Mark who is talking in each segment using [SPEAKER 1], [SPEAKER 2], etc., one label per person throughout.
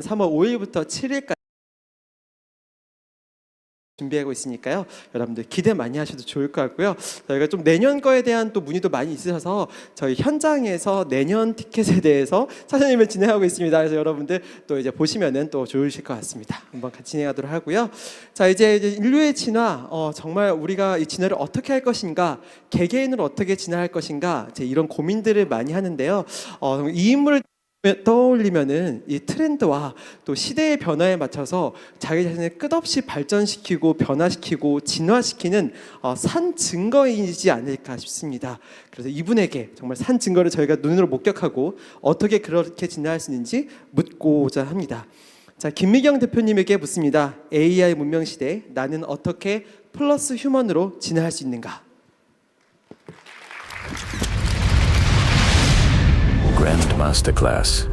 [SPEAKER 1] 3월 5일부터 7일까지 준비하고 있으니까요. 여러분들 기대 많이 하셔도 좋을 것 같고요. 저희가 좀 내년 거에 대한 또 문의도 많이 있으셔서 저희 현장에서 내년 티켓에 대해서 사장님을 진행하고 있습니다. 그래서 여러분들 또 이제 보시면은 또 좋으실 것 같습니다. 한번 같이 진행하도록 하고요. 자, 이제 인류의 진화, 정말 우리가 이 진화를 어떻게 할 것인가, 개개인으로 어떻게 진화할 것인가, 이제 이런 고민들을 많이 하는데요. 이 인물을 떠올리면은 이 트렌드와 또 시대의 변화에 맞춰서 자기 자신을 끝없이 발전시키고 변화시키고 진화시키는 산 증거이지 않을까 싶습니다. 그래서 이분에게 정말 산 증거를 저희가 눈으로 목격하고 어떻게 그렇게 진화할 수 있는지 묻고자 합니다. 자, 김미경 대표님에게 묻습니다. AI 문명 시대 나는 어떻게 플러스 휴먼으로 진화할 수 있는가?
[SPEAKER 2] Grand Master Class.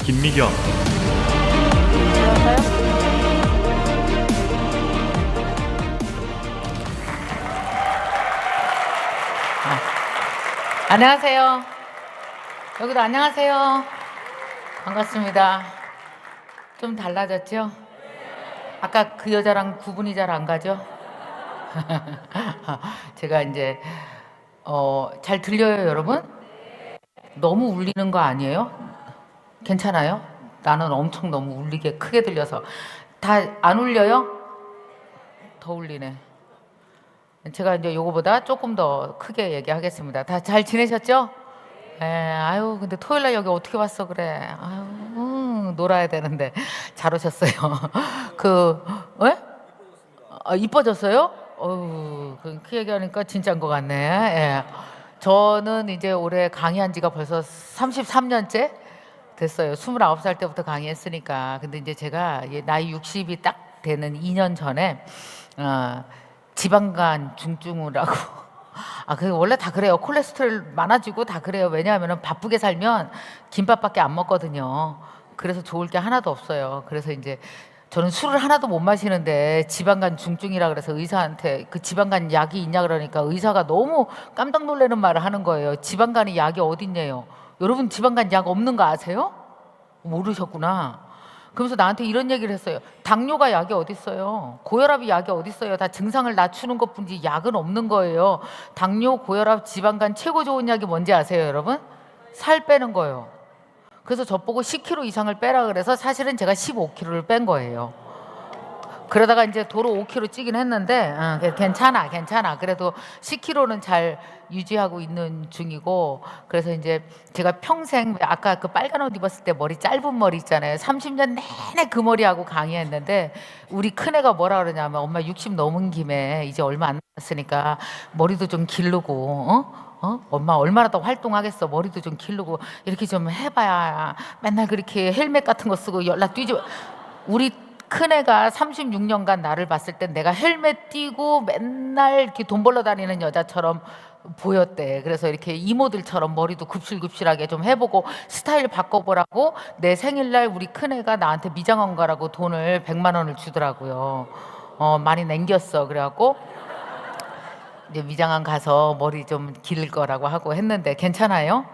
[SPEAKER 3] 김미경.
[SPEAKER 4] 안녕하세요. 여기도 안녕하세요. 반갑습니다. 좀 달라졌죠? 아까 그 여자랑 구분이 잘 안 가죠? 제가 이제 잘 들려요, 여러분? 너무 울리는 거 아니에요? 괜찮아요? 나는 엄청 너무 울리게 크게 들려서. 다 안 울려요? 더 울리네. 제가 이제 요거보다 조금 더 크게 얘기하겠습니다. 다 잘 지내셨죠? 아유, 근데 토요일 날 여기 어떻게 왔어 그래? 아유, 놀아야 되는데 잘 오셨어요. 이뻐졌어요? 그 얘기하니까 진짜인 것 같네. 예. 저는 이제 올해 강의한 지가 벌써 33년째 됐어요. 29살 때부터 강의했으니까. 근데 이제 제가 나이 60이 딱 되는 2년 전에 지방간 중증이라고. 그 원래 다 그래요. 콜레스테롤 많아지고 다 그래요. 왜냐하면 바쁘게 살면 김밥밖에 안 먹거든요. 그래서 좋을 게 하나도 없어요. 그래서 이제 저는 술을 하나도 못 마시는데 지방간 중증이라 그래서 의사한테 그 지방간 약이 있냐 그러니까 의사가 너무 깜짝 놀라는 말을 하는 거예요. 지방간이 약이 어딨냐요. 여러분 지방간 약 없는 거 아세요? 모르셨구나. 그러면서 나한테 이런 얘기를 했어요. 당뇨가 약이 어딨어요? 고혈압이 약이 어딨어요? 다 증상을 낮추는 것뿐이지 약은 없는 거예요. 당뇨, 고혈압, 지방간 최고 좋은 약이 뭔지 아세요, 여러분? 살 빼는 거예요. 그래서 저보고 10kg 이상을 빼라 그래서 사실은 제가 15kg를 뺀 거예요. 그러다가 이제 도로 5kg 찌긴 했는데 괜찮아. 그래도 10kg는 잘 유지하고 있는 중이고, 그래서 이제 제가 평생 아까 그 빨간 옷 입었을 때 머리 짧은 머리 있잖아요. 30년 내내 그 머리하고 강의했는데 우리 큰애가 뭐라 그러냐면 엄마 60 넘은 김에 이제 얼마 안 남았으니까 머리도 좀 기르고 엄마 얼마나 더 활동하겠어. 머리도 좀 기르고 이렇게 좀 해봐야 맨날 그렇게 헬멧 같은 거 쓰고 연락 뛰지. 우리 큰애가 36년간 나를 봤을 땐 내가 헬멧 띄고 맨날 이렇게 돈 벌러 다니는 여자처럼 보였대. 그래서 이렇게 이모들처럼 머리도 굽실굽실하게 좀 해보고 스타일 바꿔보라고 내 생일날 우리 큰애가 나한테 미장원 가라고 돈을 100만 원을 주더라고요. 많이 남겼어. 그래갖고 이제 미장원 가서 머리 좀 기를 거라고 하고 했는데 괜찮아요?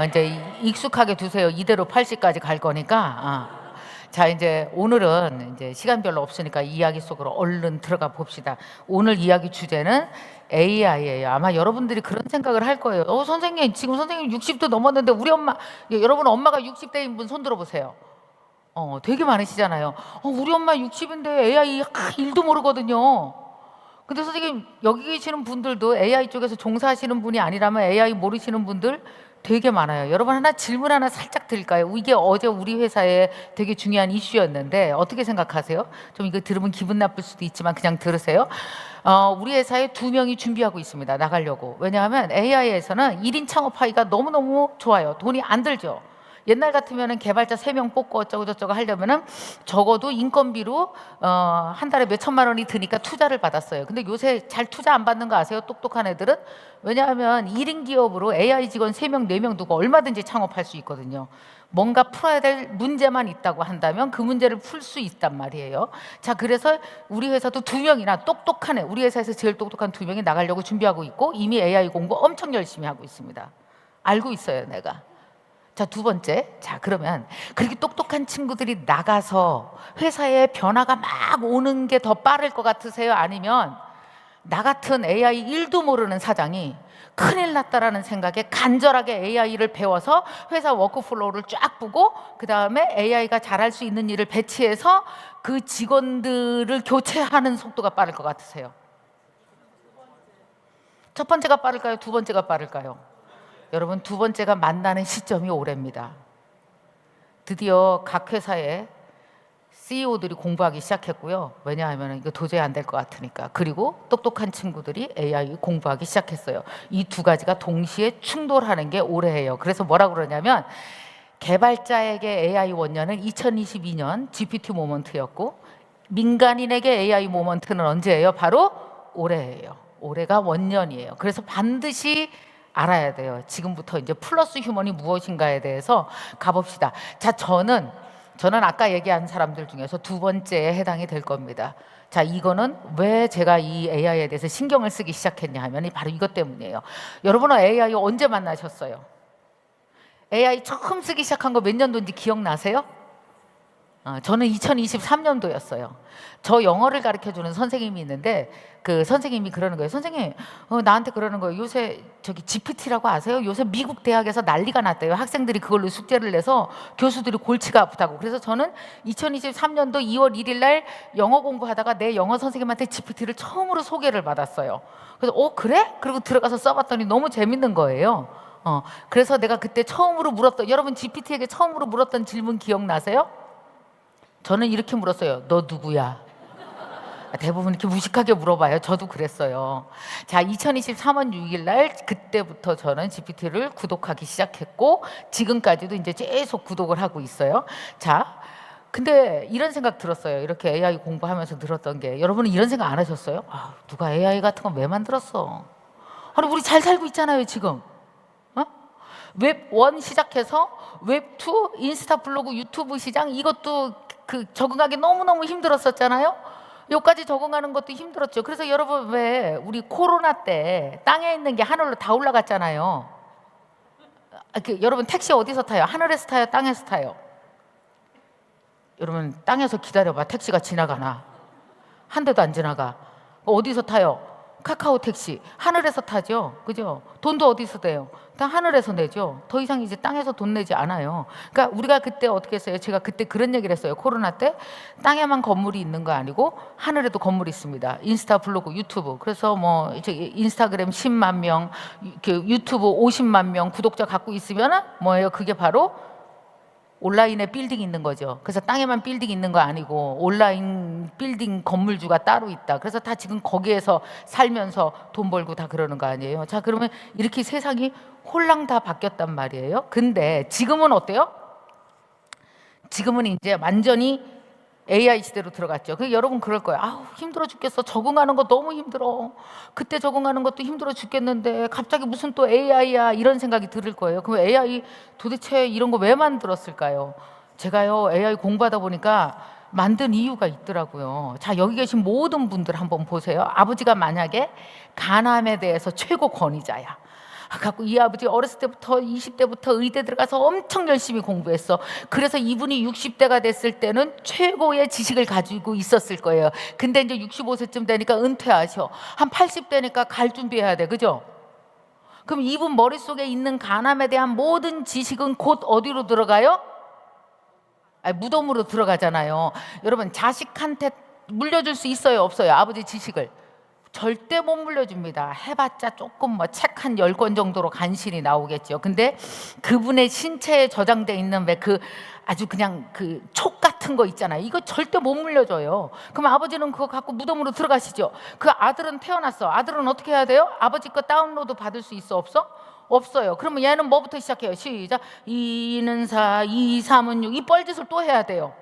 [SPEAKER 4] 이제 익숙하게 두세요. 이대로 80까지 갈 거니까. 자, 이제 오늘은 이제 시간 별로 없으니까 이야기 속으로 얼른 들어가 봅시다. 오늘 이야기 주제는 AI예요. 아마 여러분들이 그런 생각을 할 거예요. 선생님, 지금 선생님 60도 넘었는데 우리 엄마, 여러분 엄마가 60대인 분 손 들어보세요. 되게 많으시잖아요. 우리 엄마 60인데 AI 일도 모르거든요. 근데 선생님, 여기 계시는 분들도 AI 쪽에서 종사하시는 분이 아니라면 AI 모르시는 분들 되게 많아요. 여러분 하나 질문 하나 살짝 드릴까요? 이게 어제 우리 회사에 되게 중요한 이슈였는데 어떻게 생각하세요? 좀 이거 들으면 기분 나쁠 수도 있지만 그냥 들으세요. 우리 회사에 2명이 준비하고 있습니다. 나가려고. 왜냐하면 AI에서는 1인 창업하기가 너무너무 좋아요. 돈이 안 들죠. 옛날 같으면은 개발자 3명 뽑고 어쩌고 저쩌고 하려면은 적어도 인건비로 한 달에 몇 천만 원이 드니까 투자를 받았어요. 근데 요새 잘 투자 안 받는 거 아세요? 똑똑한 애들은? 왜냐하면 1인 기업으로 AI 직원 3명, 4명 두고 얼마든지 창업할 수 있거든요. 뭔가 풀어야 될 문제만 있다고 한다면 그 문제를 풀 수 있단 말이에요. 자, 그래서 우리 회사도 2명이나 똑똑한 애, 우리 회사에서 제일 똑똑한 2명이 나가려고 준비하고 있고 이미 AI 공부 엄청 열심히 하고 있습니다. 알고 있어요, 내가. 자, 2번째. 자, 그러면 그렇게 똑똑한 친구들이 나가서 회사에 변화가 막 오는 게 더 빠를 것 같으세요? 아니면 나 같은 AI 1도 모르는 사장이 큰일 났다라는 생각에 간절하게 AI를 배워서 회사 워크플로우를 쫙 보고 그 다음에 AI가 잘할 수 있는 일을 배치해서 그 직원들을 교체하는 속도가 빠를 것 같으세요? 첫 번째가 빠를까요? 2번째가 빠를까요? 여러분, 2번째가 만나는 시점이 올해입니다. 드디어 각 회사에 CEO들이 공부하기 시작했고요. 왜냐하면 이거 도저히 안 될 것 같으니까. 그리고 똑똑한 친구들이 AI 공부하기 시작했어요. 이 2가지가 동시에 충돌하는 게 올해예요. 그래서 뭐라고 그러냐면 개발자에게 AI 원년은 2022년 GPT 모먼트였고 민간인에게 AI 모먼트는 언제예요? 바로 올해예요. 올해가 원년이에요. 그래서 반드시 알아야 돼요. 지금부터 이제 플러스 휴먼이 무엇인가에 대해서 가봅시다. 자, 저는 아까 얘기한 사람들 중에서 2번째에 해당이 될 겁니다. 자, 이거는 왜 제가 이 AI에 대해서 신경을 쓰기 시작했냐 하면 바로 이것 때문이에요. 여러분은 AI 언제 만나셨어요? AI 처음 쓰기 시작한 거 몇 년도인지 기억나세요? 저는 2023년도였어요. 저 영어를 가르쳐주는 선생님이 있는데 그 선생님이 그러는 거예요. 선생님, 나한테 그러는 거예요. 요새 저기 GPT라고 아세요? 요새 미국 대학에서 난리가 났대요. 학생들이 그걸로 숙제를 내서 교수들이 골치가 아프다고. 그래서 저는 2023년도 2월 1일 날 영어 공부하다가 내 영어 선생님한테 GPT를 처음으로 소개를 받았어요. 그래서 그래? 그리고 들어가서 써봤더니 너무 재밌는 거예요. 그래서 내가 그때 처음으로 물었던, 여러분 GPT에게 처음으로 물었던 질문 기억나세요? 저는 이렇게 물었어요. 너 누구야? 대부분 이렇게 무식하게 물어봐요. 저도 그랬어요. 자, 2023년 6일 날 그때부터 저는 GPT를 구독하기 시작했고 지금까지도 이제 계속 구독을 하고 있어요. 자, 근데 이런 생각 들었어요. 이렇게 AI 공부하면서 들었던 게, 여러분은 이런 생각 안 하셨어요? 누가 AI 같은 거 왜 만들었어? 아니, 우리 잘 살고 있잖아요, 지금. 웹 1 시작해서 웹 2, 인스타 블로그, 유튜브 시장, 이것도 적응하기 너무너무 힘들었었잖아요. 여기까지 적응하는 것도 힘들었죠. 그래서 여러분, 왜 우리 코로나 때 땅에 있는 게 하늘로 다 올라갔잖아요. 여러분 택시 어디서 타요? 하늘에서 타요? 땅에서 타요? 여러분, 땅에서 기다려봐. 택시가 지나가나? 한 대도 안 지나가. 어디서 타요? 카카오 택시 하늘에서 타죠, 그죠? 돈도 어디서 내요? 다 하늘에서 내죠. 더 이상 이제 땅에서 돈 내지 않아요. 그러니까 우리가 그때 어떻게 했어요? 제가 그때 그런 얘기를 했어요. 코로나 때 땅에만 건물이 있는 거 아니고 하늘에도 건물이 있습니다. 인스타, 블로그, 유튜브. 그래서 뭐 인스타그램 10만 명, 유튜브 50만 명 구독자 갖고 있으면 뭐예요? 그게 바로 온라인에 빌딩 있는 거죠. 그래서 땅에만 빌딩 있는 거 아니고 온라인 빌딩 건물주가 따로 있다. 그래서 다 지금 거기에서 살면서 돈 벌고 다 그러는 거 아니에요. 자, 그러면 이렇게 세상이 홀랑 다 바뀌었단 말이에요. 근데 지금은 어때요? 지금은 이제 완전히 AI 시대로 들어갔죠. 여러분 그럴 거예요. 힘들어 죽겠어. 적응하는 거 너무 힘들어. 그때 적응하는 것도 힘들어 죽겠는데 갑자기 무슨 또 AI야, 이런 생각이 들을 거예요. 그럼 AI 도대체 이런 거 왜 만들었을까요? 제가요, AI 공부하다 보니까 만든 이유가 있더라고요. 자, 여기 계신 모든 분들 한번 보세요. 아버지가 만약에 간암에 대해서 최고 권위자야. 갖고 이 아버지 어렸을 때부터 20대부터 의대 들어가서 엄청 열심히 공부했어. 그래서 이분이 60대가 됐을 때는 최고의 지식을 가지고 있었을 거예요. 근데 이제 65세쯤 되니까 은퇴하셔. 한 80대니까 갈 준비해야 돼, 그죠? 그럼 이분 머릿속에 있는 간암에 대한 모든 지식은 곧 어디로 들어가요? 무덤으로 들어가잖아요. 여러분, 자식한테 물려줄 수 있어요, 없어요? 아버지 지식을 절대 못 물려줍니다. 해봤자 조금 뭐 책 한 10권 정도로 간신히 나오겠죠. 근데 그분의 신체에 저장돼 있는 왜 아주 그냥 촉 같은 거 있잖아요. 이거 절대 못 물려줘요. 그럼 아버지는 그거 갖고 무덤으로 들어가시죠. 그 아들은 태어났어. 아들은 어떻게 해야 돼요? 아버지 거 다운로드 받을 수 있어, 없어? 없어요. 그러면 얘는 뭐부터 시작해요? 시작. 2는 4, 2, 3은 6. 이 뻘짓을 또 해야 돼요.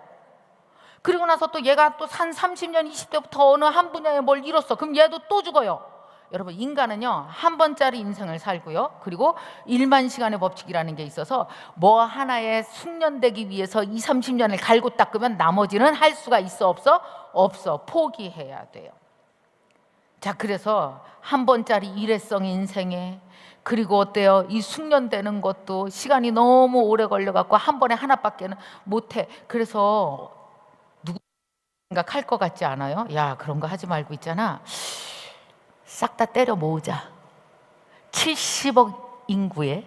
[SPEAKER 4] 그리고 나서 또 얘가 또 한 30년, 20대부터 어느 한 분야에 뭘 이뤘어. 그럼 얘도 또 죽어요. 여러분, 인간은요, 한 번짜리 인생을 살고요. 그리고 1만 시간의 법칙이라는 게 있어서 뭐 하나에 숙련되기 위해서 2, 30년을 갈고 닦으면 나머지는 할 수가 있어, 없어? 없어. 포기해야 돼요. 자, 그래서 한 번짜리 일회성 인생에, 그리고 어때요? 이 숙련되는 것도 시간이 너무 오래 걸려갖고 한 번에 하나밖에는 못해. 그래서 누구 생각할 것 같지 않아요? 야, 그런 거 하지 말고 있잖아, 싹 다 때려 모으자. 70억 인구에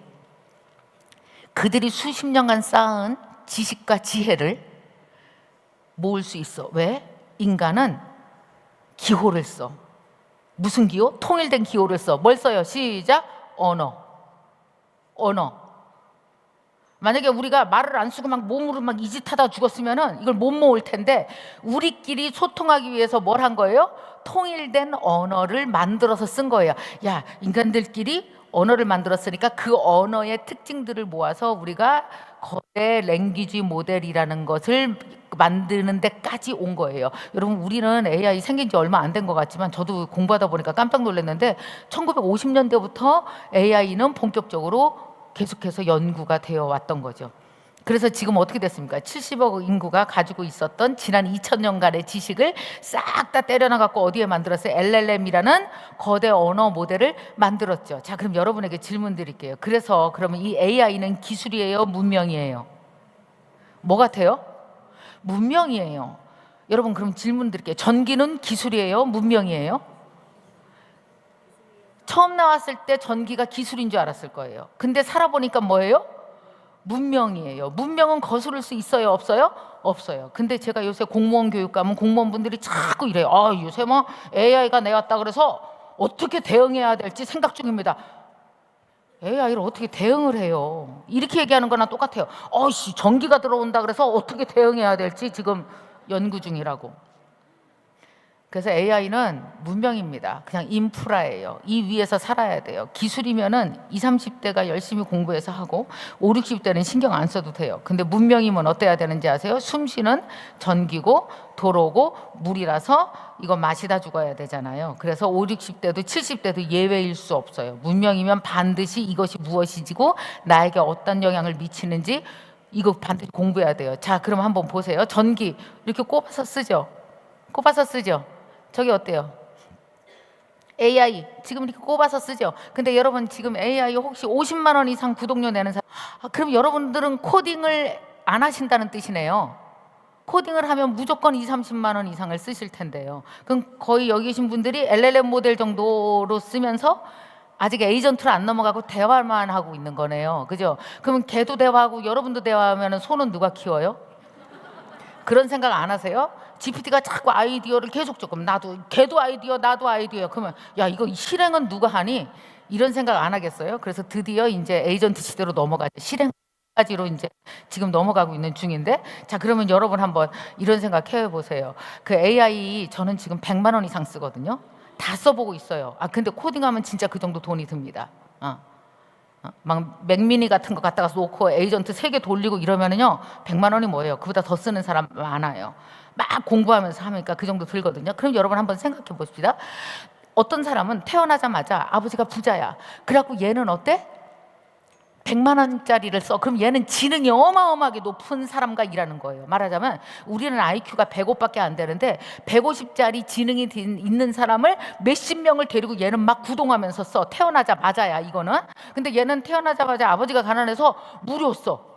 [SPEAKER 4] 그들이 수십 년간 쌓은 지식과 지혜를 모을 수 있어. 왜? 인간은 기호를 써. 무슨 기호? 통일된 기호를 써. 뭘 써요? 시작. 언어. 만약에 우리가 말을 안 쓰고 막 몸으로 막 이짓하다 죽었으면은 이걸 못 모을 텐데, 우리끼리 소통하기 위해서 뭘 한 거예요? 통일된 언어를 만들어서 쓴 거예요. 야, 인간들끼리 언어를 만들었으니까 그 언어의 특징들을 모아서 우리가 거대 랭귀지 모델이라는 것을 만드는 데까지 온 거예요. 여러분, 우리는 AI 생긴 지 얼마 안 된 것 같지만 저도 공부하다 보니까 깜짝 놀랐는데 1950년대부터 AI는 본격적으로 계속해서 연구가 되어 왔던 거죠. 그래서 지금 어떻게 됐습니까? 70억 인구가 가지고 있었던 지난 2000년간의 지식을 싹 다 때려나갖고 어디에 만들었어요? LLM이라는 거대 언어 모델을 만들었죠. 자, 그럼 여러분에게 질문 드릴게요. 그래서 그러면 이 AI는 기술이에요? 문명이에요? 뭐 같아요? 문명이에요. 여러분, 그럼 질문 드릴게요. 전기는 기술이에요? 문명이에요? 처음 나왔을 때 전기가 기술인 줄 알았을 거예요. 근데 살아보니까 뭐예요? 문명이에요. 문명은 거스를 수 있어요? 없어요? 없어요. 근데 제가 요새 공무원 교육 가면 공무원분들이 자꾸 이래요. 아, 요새 뭐 AI가 내왔다 그래서 어떻게 대응해야 될지 생각 중입니다. AI를 어떻게 대응을 해요? 이렇게 얘기하는 거랑 똑같아요. 전기가 들어온다 그래서 어떻게 대응해야 될지 지금 연구 중이라고. 그래서 AI는 문명입니다. 그냥 인프라예요. 이 위에서 살아야 돼요. 기술이면은 20, 30대가 열심히 공부해서 하고 5, 60대는 신경 안 써도 돼요. 근데 문명이면 어때야 되는지 아세요? 숨쉬는 전기고 도로고 물이라서 이거 마시다 죽어야 되잖아요. 그래서 5, 60대도 70대도 예외일 수 없어요. 문명이면 반드시 이것이 무엇이지고 나에게 어떤 영향을 미치는지 이거 반드시 공부해야 돼요. 자, 그럼 한번 보세요. 전기 이렇게 꼽아서 쓰죠. 꼽아서 쓰죠. 저기 어때요? AI 지금 이렇게 꼽아서 쓰죠. 근데 여러분, 지금 AI 혹시 50만 원 이상 구독료 내는 사람, 그럼 여러분들은 코딩을 안 하신다는 뜻이네요. 코딩을 하면 무조건 2, 30만 원 이상을 쓰실 텐데요. 그럼 거의 여기 계신 분들이 LLM 모델 정도로 쓰면서 아직 에이전트로 안 넘어가고 대화만 하고 있는 거네요. 그죠? 그러면 걔도 대화하고 여러분도 대화하면 손은 누가 키워요? 그런 생각 안 하세요? GPT가 자꾸 아이디어를 계속 조금, 나도 걔도 아이디어 나도 아이디어, 그러면 야, 이거 실행은 누가 하니? 이런 생각 안 하겠어요? 그래서 드디어 이제 에이전트 시대로 넘어가죠. 실행까지로 이제 지금 넘어가고 있는 중인데, 자, 그러면 여러분 한번 이런 생각 해보세요. 그 AI 저는 지금 100만 원 이상 쓰거든요. 다 써보고 있어요. 근데 코딩하면 진짜 그 정도 돈이 듭니다. 막 맥미니 같은 거 갖다가 놓고 에이전트 3개 돌리고 이러면은요, 100만 원이 뭐예요? 그보다 더 쓰는 사람 많아요. 막 공부하면서 하니까 그 정도 들거든요. 그럼 여러분 한번 생각해 봅시다. 어떤 사람은 태어나자마자 아버지가 부자야. 그래갖고 얘는 어때? 100만 원짜리를 써. 그럼 얘는 지능이 어마어마하게 높은 사람과 일하는 거예요. 말하자면 우리는 IQ가 105밖에 안 되는데 150짜리 지능이 있는 사람을 몇십 명을 데리고 얘는 막 구동하면서 써. 태어나자마자야, 이거는. 근데 얘는 태어나자마자 아버지가 가난해서 무료 써.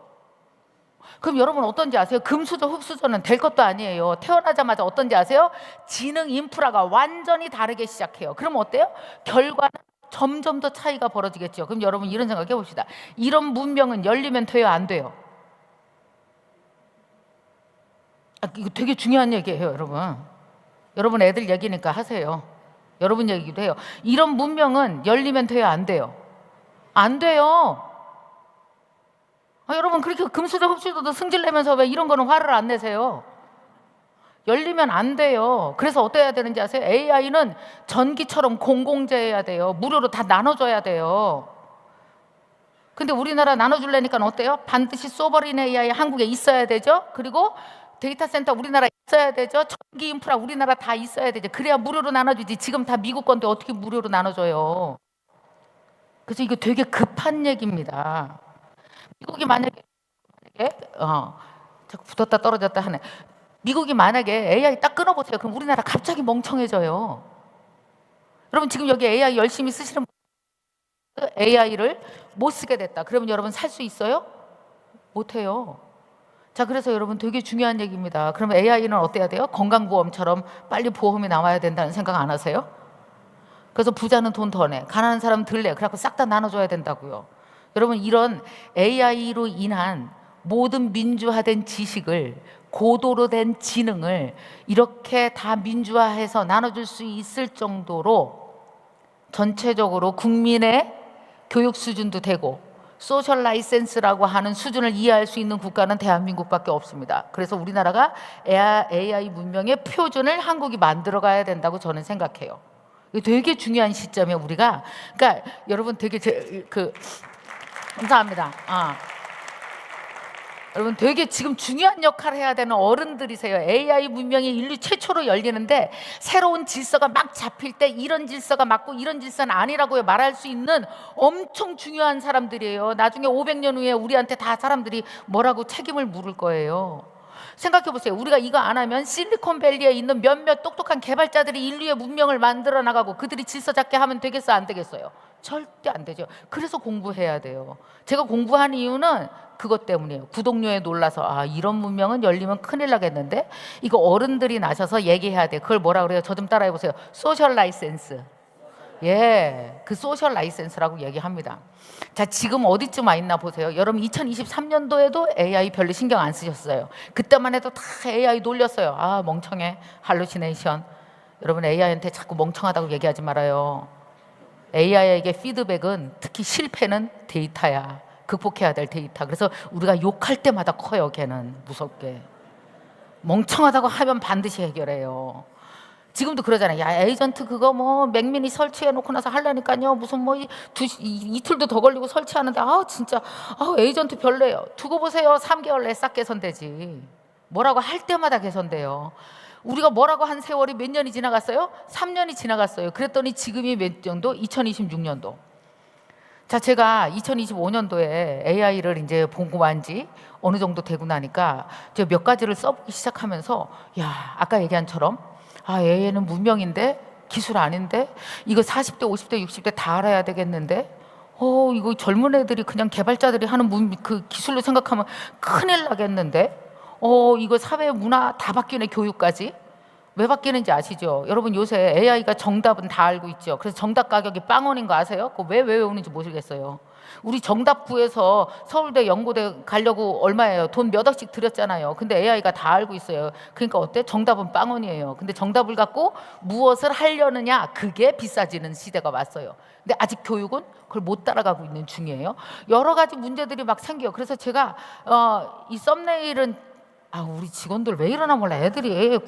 [SPEAKER 4] 그럼 여러분 어떤지 아세요? 금수저 흙수저는 될 것도 아니에요. 태어나자마자 어떤지 아세요? 지능 인프라가 완전히 다르게 시작해요. 그럼 어때요? 결과는 점점 더 차이가 벌어지겠죠. 그럼 여러분 이런 생각 해봅시다. 이런 문명은 열리면 돼요, 안 돼요? 이거 되게 중요한 얘기예요, 여러분. 여러분 애들 얘기니까 하세요. 여러분 얘기도 해요. 이런 문명은 열리면 돼요, 안 돼요? 안 돼요. 여러분, 그렇게 금수저 흡수도도 승질내면서 왜 이런 거는 화를 안 내세요? 열리면 안 돼요. 그래서 어떻게 해야 되는지 아세요? AI는 전기처럼 공공재해야 돼요. 무료로 다 나눠줘야 돼요. 근데 우리나라 나눠줄래니까 어때요? 반드시 소버린 AI 한국에 있어야 되죠. 그리고 데이터 센터 우리나라 있어야 되죠. 전기 인프라 우리나라 다 있어야 되죠. 그래야 무료로 나눠주지. 지금 다 미국 건데 어떻게 무료로 나눠줘요? 그래서 이거 되게 급한 얘기입니다. 미국이 만약에 자꾸 붙었다 떨어졌다 하네. 미국이 만약에 AI 딱 끊어보세요. 그럼 우리나라 갑자기 멍청해져요. 여러분 지금 여기 AI 열심히 쓰시는 AI를 못 쓰게 됐다. 그러면 여러분 살 수 있어요? 못해요. 자, 그래서 여러분 되게 중요한 얘기입니다. 그러면 AI는 어때야 돼요? 건강보험처럼 빨리 보험이 나와야 된다는 생각 안 하세요? 그래서 부자는 돈 더 내, 가난한 사람 덜 내. 그래갖고 싹 다 나눠줘야 된다고요. 여러분 이런 AI로 인한 모든 민주화된 지식을, 고도로 된 지능을 이렇게 다 민주화해서 나눠줄 수 있을 정도로 전체적으로 국민의 교육 수준도 되고 소셜 라이센스라고 하는 수준을 이해할 수 있는 국가는 대한민국밖에 없습니다. 그래서 우리나라가 AI 문명의 표준을 한국이 만들어 가야 된다고 저는 생각해요. 이게 되게 중요한 시점에 우리가, 그러니까 여러분 되게 감사합니다. 여러분 되게 지금 중요한 역할을 해야 되는 어른들이세요. AI 문명이 인류 최초로 열리는데 새로운 질서가 막 잡힐 때 이런 질서가 맞고 이런 질서는 아니라고 말할 수 있는 엄청 중요한 사람들이에요. 나중에 500년 후에 우리한테 다 사람들이 뭐라고 책임을 물을 거예요. 생각해 보세요. 우리가 이거 안 하면 실리콘밸리에 있는 몇몇 똑똑한 개발자들이 인류의 문명을 만들어 나가고 그들이 질서 잡게 하면 되겠어, 안 되겠어요? 절대 안 되죠. 그래서 공부해야 돼요. 제가 공부한 이유는 그것 때문이에요. 구독료에 놀라서 이런 문명은 열리면 큰일 나겠는데, 이거 어른들이 나셔서 얘기해야 돼. 그걸 뭐라 그래요? 저 좀 따라해 보세요. 소셜 라이센스. 예, 그 소셜 라이센스라고 얘기합니다. 자, 지금 어디쯤 와 있나 보세요. 여러분 2023년도에도 AI 별로 신경 안 쓰셨어요. 그때만 해도 다 AI 놀렸어요. 멍청해, 할루시네이션. 여러분 AI한테 자꾸 멍청하다고 얘기하지 말아요. AI에게 피드백은, 특히 실패는 데이터야. 극복해야 될 데이터. 그래서 우리가 욕할 때마다 커요. 걔는 무섭게. 멍청하다고 하면 반드시 해결해요. 지금도 그러잖아요. 야, 에이전트 그거 뭐 맥미니 설치해 놓고 나서 하려니까요 무슨 뭐 이틀도 더 걸리고 설치하는데 진짜 에이전트 별로예요. 두고 보세요. 3개월 내에 싹 개선되지. 뭐라고 할 때마다 개선돼요. 우리가 뭐라고 한 세월이 몇 년이 지나갔어요? 3년이 지나갔어요. 그랬더니 지금이 몇 년도? 2026년도. 자, 제가 2025년도에 AI를 이제 공부한 지 어느 정도 되고 나니까 제가 몇 가지를 써보기 시작하면서, 아까 얘기한처럼 AI는 문명인데 기술 아닌데 이거 40대, 50대, 60대 다 알아야 되겠는데 이거 젊은 애들이 그냥 개발자들이 하는 그 기술로 생각하면 큰일 나겠는데 이거 사회 문화 다 바뀌네. 교육까지. 왜 바뀌는지 아시죠? 여러분 요새 AI가 정답은 다 알고 있죠. 그래서 정답 가격이 빵원인 거 아세요? 그거 왜 외우는지 모르겠어요. 우리 정답 구해서 서울대, 연고대 가려고 얼마예요? 돈 몇 억씩 들였잖아요. 근데 AI가 다 알고 있어요. 그러니까 어때? 정답은 빵원이에요. 근데 정답을 갖고 무엇을 하려느냐? 그게 비싸지는 시대가 왔어요. 근데 아직 교육은 그걸 못 따라가고 있는 중이에요. 여러 가지 문제들이 막 생겨요. 그래서 제가 이 썸네일은 우리 직원들 왜 이러나 몰라. 애들이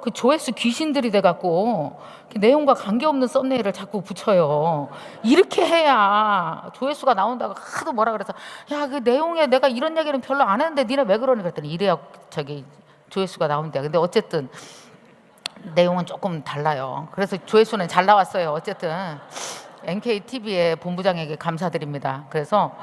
[SPEAKER 4] 그 조회수 귀신들이 돼갖고 내용과 관계없는 썸네일을 자꾸 붙여요. 이렇게 해야 조회수가 나온다고 하도 뭐라 그래서 그 내용에 내가 이런 얘기는 별로 안 했는데 니네 왜 그러니 그랬더니 이래야 조회수가 나온대. 근데 어쨌든 내용은 조금 달라요. 그래서 조회수는 잘 나왔어요. 어쨌든 NKTV의 본부장에게 감사드립니다. 그래서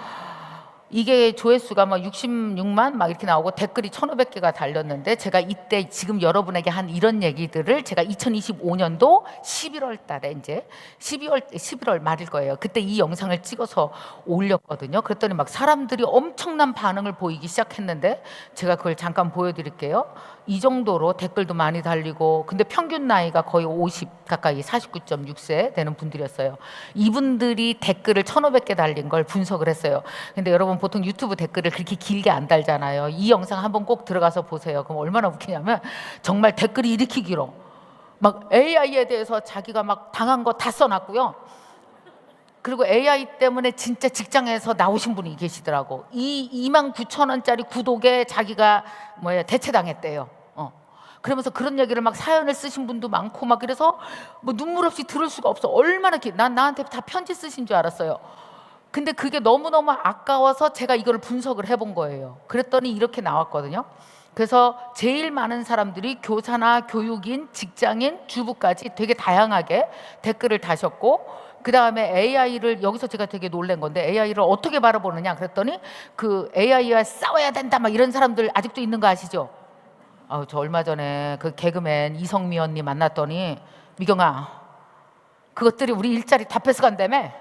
[SPEAKER 4] 이게 조회수가 66만 이렇게 나오고 댓글이 1,500개가 달렸는데, 제가 이때 지금 여러분에게 한 이런 얘기들을 제가 2025년도 11월 달에 이제 11월 말일 거예요. 그때 이 영상을 찍어서 올렸거든요. 그랬더니 막 사람들이 엄청난 반응을 보이기 시작했는데, 제가 그걸 잠깐 보여드릴게요. 이 정도로 댓글도 많이 달리고, 근데 평균 나이가 거의 50 가까이 49.6세 되는 분들이었어요. 이분들이 댓글을 1,500개 달린 걸 분석을 했어요. 근데 여러분 보통 유튜브 댓글을 그렇게 길게 안 달잖아요. 이 영상 한번 꼭 들어가서 보세요. 그럼 얼마나 웃기냐면 정말 댓글이 이렇게 길어. 막 AI에 대해서 자기가 막 당한 거 다 써놨고요. 그리고 AI 때문에 진짜 직장에서 나오신 분이 계시더라고. 29,000원짜리 구독에 자기가 대체당했대요. 그러면서 그런 얘기를 막 사연을 쓰신 분도 많고 막, 그래서 눈물 없이 들을 수가 없어. 얼마나 난 나한테 다 편지 쓰신 줄 알았어요. 근데 그게 너무너무 아까워서 제가 이걸 분석을 해본 거예요. 그랬더니 이렇게 나왔거든요. 그래서 제일 많은 사람들이 교사나 교육인, 직장인, 주부까지 되게 다양하게 댓글을 다셨고, 그 다음에 AI를, 여기서 제가 되게 놀란 건데, AI를 어떻게 바라보느냐 그랬더니 그 AI와 싸워야 된다 막 이런 사람들 아직도 있는 거 아시죠? 저 얼마 전에 그 개그맨 이성미 언니 만났더니, 미경아, 그것들이 우리 일자리 다 뺏어간다며?